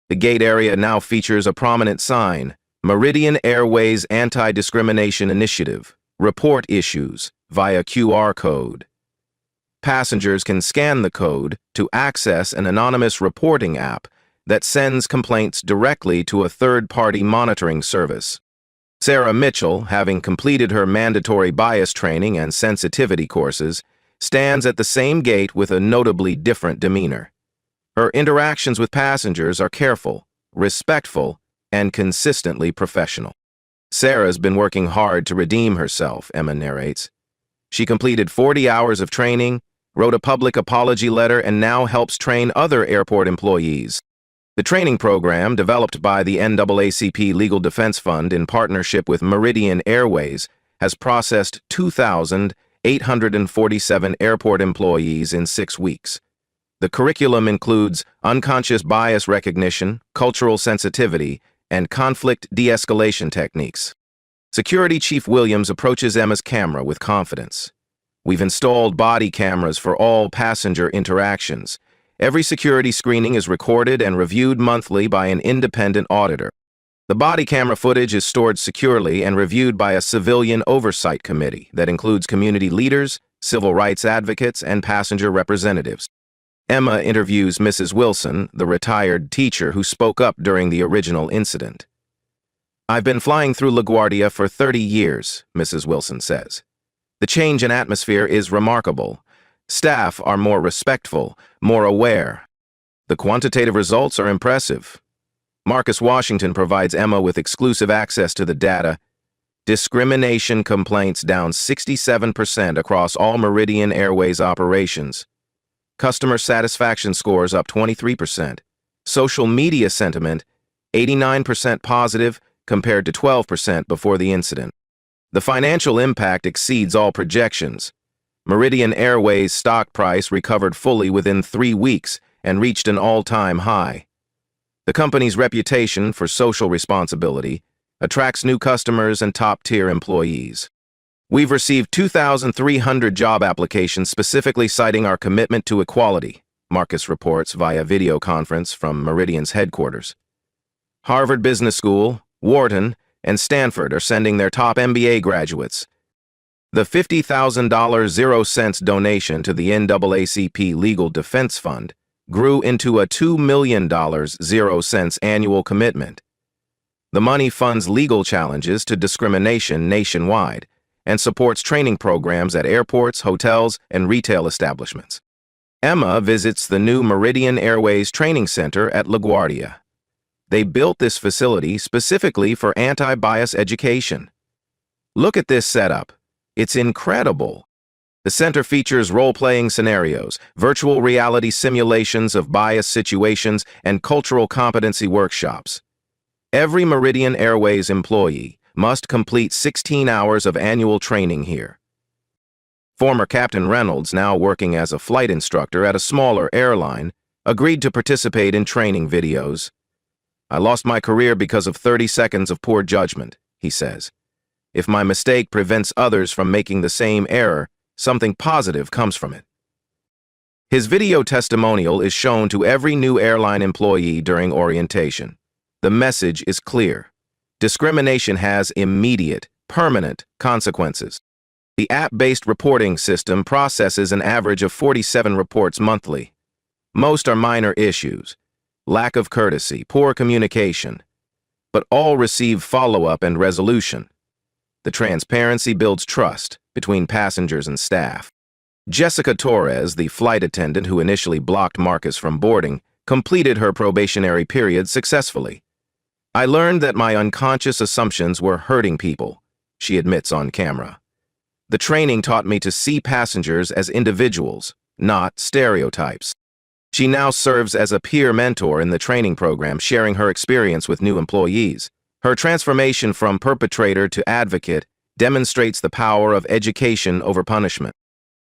The gate area now features a prominent sign, Meridian Airways Anti-Discrimination Initiative, Report Issues, via QR code. Passengers can scan the code to access an anonymous reporting app that sends complaints directly to a third-party monitoring service. Sarah Mitchell, having completed her mandatory bias training and sensitivity courses, stands at the same gate with a notably different demeanor. Her interactions with passengers are careful, respectful, and consistently professional. Sarah's been working hard to redeem herself, Emma narrates. She completed 40 hours of training, wrote a public apology letter, and now helps train other airport employees. The training program, developed by the NAACP Legal Defense Fund in partnership with Meridian Airways, has processed 2,847 airport employees in 6 weeks. The curriculum includes unconscious bias recognition, cultural sensitivity, and conflict de-escalation techniques. Security Chief Williams approaches Emma's camera with confidence. We've installed body cameras for all passenger interactions. Every security screening is recorded and reviewed monthly by an independent auditor. The body camera footage is stored securely and reviewed by a civilian oversight committee that includes community leaders, civil rights advocates, and passenger representatives. Emma interviews Mrs. Wilson, the retired teacher who spoke up during the original incident. "I've been flying through LaGuardia for 30 years, Mrs. Wilson says. The change in atmosphere is remarkable. Staff are more respectful, more aware. The quantitative results are impressive." Marcus Washington provides Emma with exclusive access to the data. Discrimination complaints down 67% across all Meridian Airways operations. Customer satisfaction scores up 23%. Social media sentiment, 89% positive compared to 12% before the incident. The financial impact exceeds all projections. Meridian Airways' stock price recovered fully within 3 weeks and reached an all-time high. The company's reputation for social responsibility attracts new customers and top-tier employees. "We've received 2,300 job applications specifically citing our commitment to equality," Marcus reports via video conference from Meridian's headquarters. Harvard Business School, Wharton, and Stanford are sending their top MBA graduates. The $50,000 0-cents donation to the NAACP Legal Defense Fund grew into a $2 million 0-cents annual commitment. The money funds legal challenges to discrimination nationwide and supports training programs at airports, hotels, and retail establishments. Emma visits the new Meridian Airways Training Center at LaGuardia. They built this facility specifically for anti-bias education. "Look at this setup. It's incredible." The center features role-playing scenarios, virtual reality simulations of bias situations, and cultural competency workshops. Every Meridian Airways employee must complete 16 hours of annual training here. Former Captain Reynolds, now working as a flight instructor at a smaller airline, agreed to participate in training videos. "I lost my career because of 30 seconds of poor judgment," he says. "If my mistake prevents others from making the same error, something positive comes from it." His video testimonial is shown to every new airline employee during orientation. The message is clear. Discrimination has immediate, permanent consequences. The app-based reporting system processes an average of 47 reports monthly. Most are minor issues, lack of courtesy, poor communication, but all receive follow-up and resolution. The transparency builds trust between passengers and staff. Jessica Torres, the flight attendant who initially blocked Marcus from boarding, completed her probationary period successfully. "I learned that my unconscious assumptions were hurting people," she admits on camera. "The training taught me to see passengers as individuals, not stereotypes." She now serves as a peer mentor in the training program, sharing her experience with new employees. Her transformation from perpetrator to advocate demonstrates the power of education over punishment.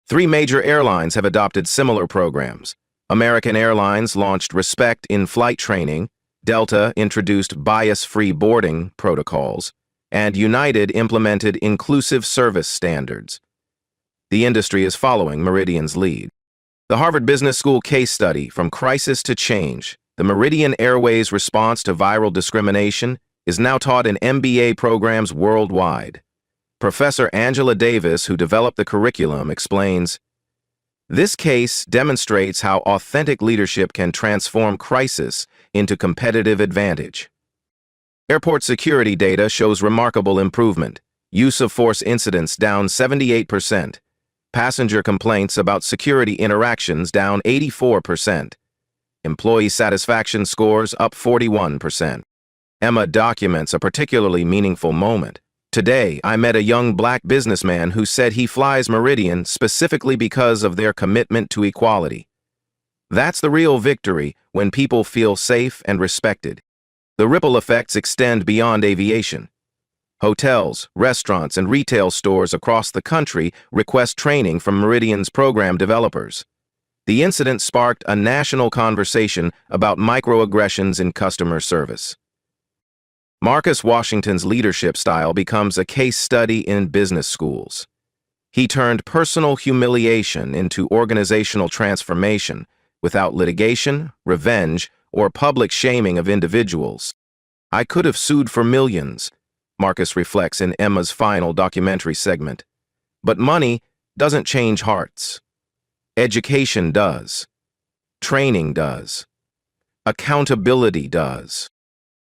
3 major airlines have adopted similar programs. American Airlines launched Respect in Flight training, Delta introduced bias-free boarding protocols, and United implemented inclusive service standards. The industry is following Meridian's lead. The Harvard Business School case study, From Crisis to Change, the Meridian Airways response to viral discrimination, is now taught in MBA programs worldwide. Professor Angela Davis, who developed the curriculum, explains, "This case demonstrates how authentic leadership can transform crisis into competitive advantage." Airport security data shows remarkable improvement. Use of force incidents down 78%. Passenger complaints about security interactions down 84%. Employee satisfaction scores up 41%. Emma documents a particularly meaningful moment. "Today, I met a young black businessman who said he flies Meridian specifically because of their commitment to equality." That's the real victory, when people feel safe and respected. The ripple effects extend beyond aviation. Hotels, restaurants, and retail stores across the country request training from Meridian's program developers. The incident sparked a national conversation about microaggressions in customer service. Marcus Washington's leadership style becomes a case study in business schools. He turned personal humiliation into organizational transformation without litigation, revenge, or public shaming of individuals. "I could have sued for millions," Marcus reflects in Emma's final documentary segment. "But money doesn't change hearts. Education does. Training does. Accountability does."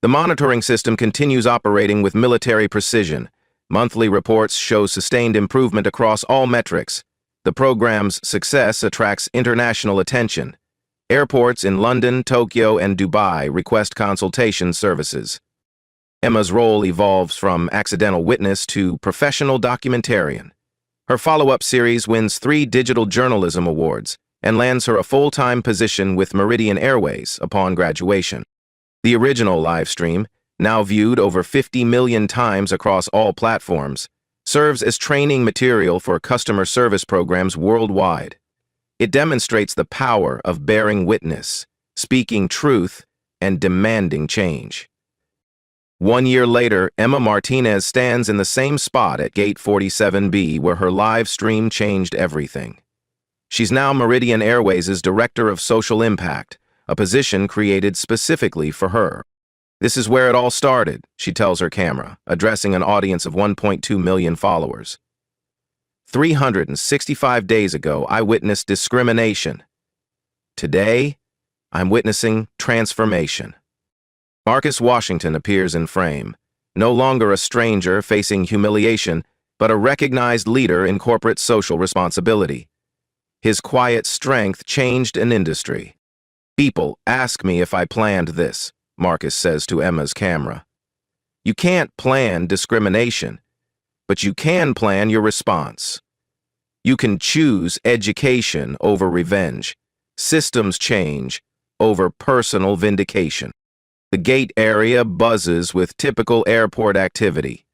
The monitoring system continues operating with military precision. Monthly reports show sustained improvement across all metrics. The program's success attracts international attention. Airports in London, Tokyo, and Dubai request consultation services. Emma's role evolves from accidental witness to professional documentarian. Her follow-up series wins 3 digital journalism awards and lands her a full-time position with Meridian Airways upon graduation. The original live stream, now viewed over 50 million times across all platforms, serves as training material for customer service programs worldwide. It demonstrates the power of bearing witness, speaking truth, and demanding change. 1 year later, Emma Martinez stands in the same spot at Gate 47B, where her live stream changed everything. She's now Meridian Airways' Director of Social Impact, a position created specifically for her. "This is where it all started," she tells her camera, addressing an audience of 1.2 million followers. 365 days ago, I witnessed discrimination. Today, I'm witnessing transformation. Marcus Washington appears in frame, no longer a stranger facing humiliation, but a recognized leader in corporate social responsibility. His quiet strength changed an industry. "People ask me if I planned this," Marcus says to Emma's camera. "You can't plan discrimination, but you can plan your response. You can choose education over revenge, systems change over personal vindication. The gate area buzzes with typical airport activity,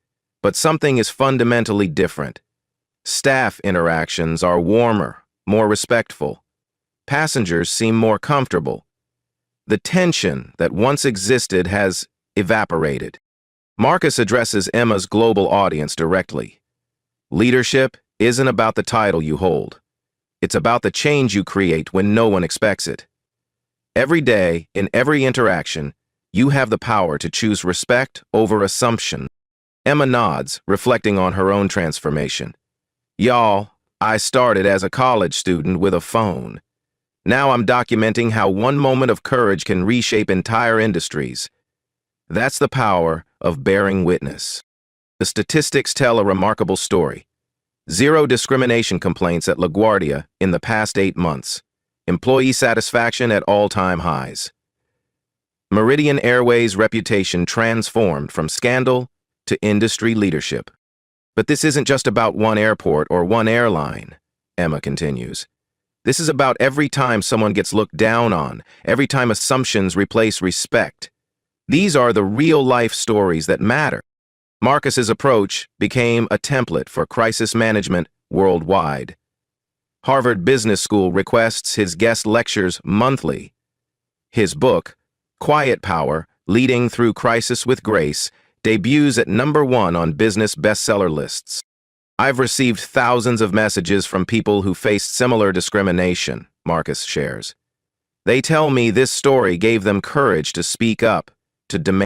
but something is fundamentally different. Staff interactions are warmer, more respectful. Passengers seem more comfortable. The tension that once existed has evaporated. Marcus addresses Emma's global audience directly. Leadership isn't about the title you hold. It's about the change you create when no one expects it. Every day, in every interaction, you have the power to choose respect over assumption. Emma nods, reflecting on her own transformation. Y'all, I started as a college student with a phone. Now I'm documenting how one moment of courage can reshape entire industries. That's the power of bearing witness. The statistics tell a remarkable story. 0 discrimination complaints at LaGuardia in the past 8 months. Employee satisfaction at all-time highs. Meridian Airways' reputation transformed from scandal to industry leadership. But this isn't just about one airport or one airline, Emma continues. This is about every time someone gets looked down on, every time assumptions replace respect. These are the real-life stories that matter. Marcus's approach became a template for crisis management worldwide. Harvard Business School requests his guest lectures monthly. His book, Quiet Power, Leading Through Crisis with Grace, debuts at #1 on business bestseller lists. I've received thousands of messages from people who faced similar discrimination, Marcus shares. They tell me this story gave them courage to speak up, to demand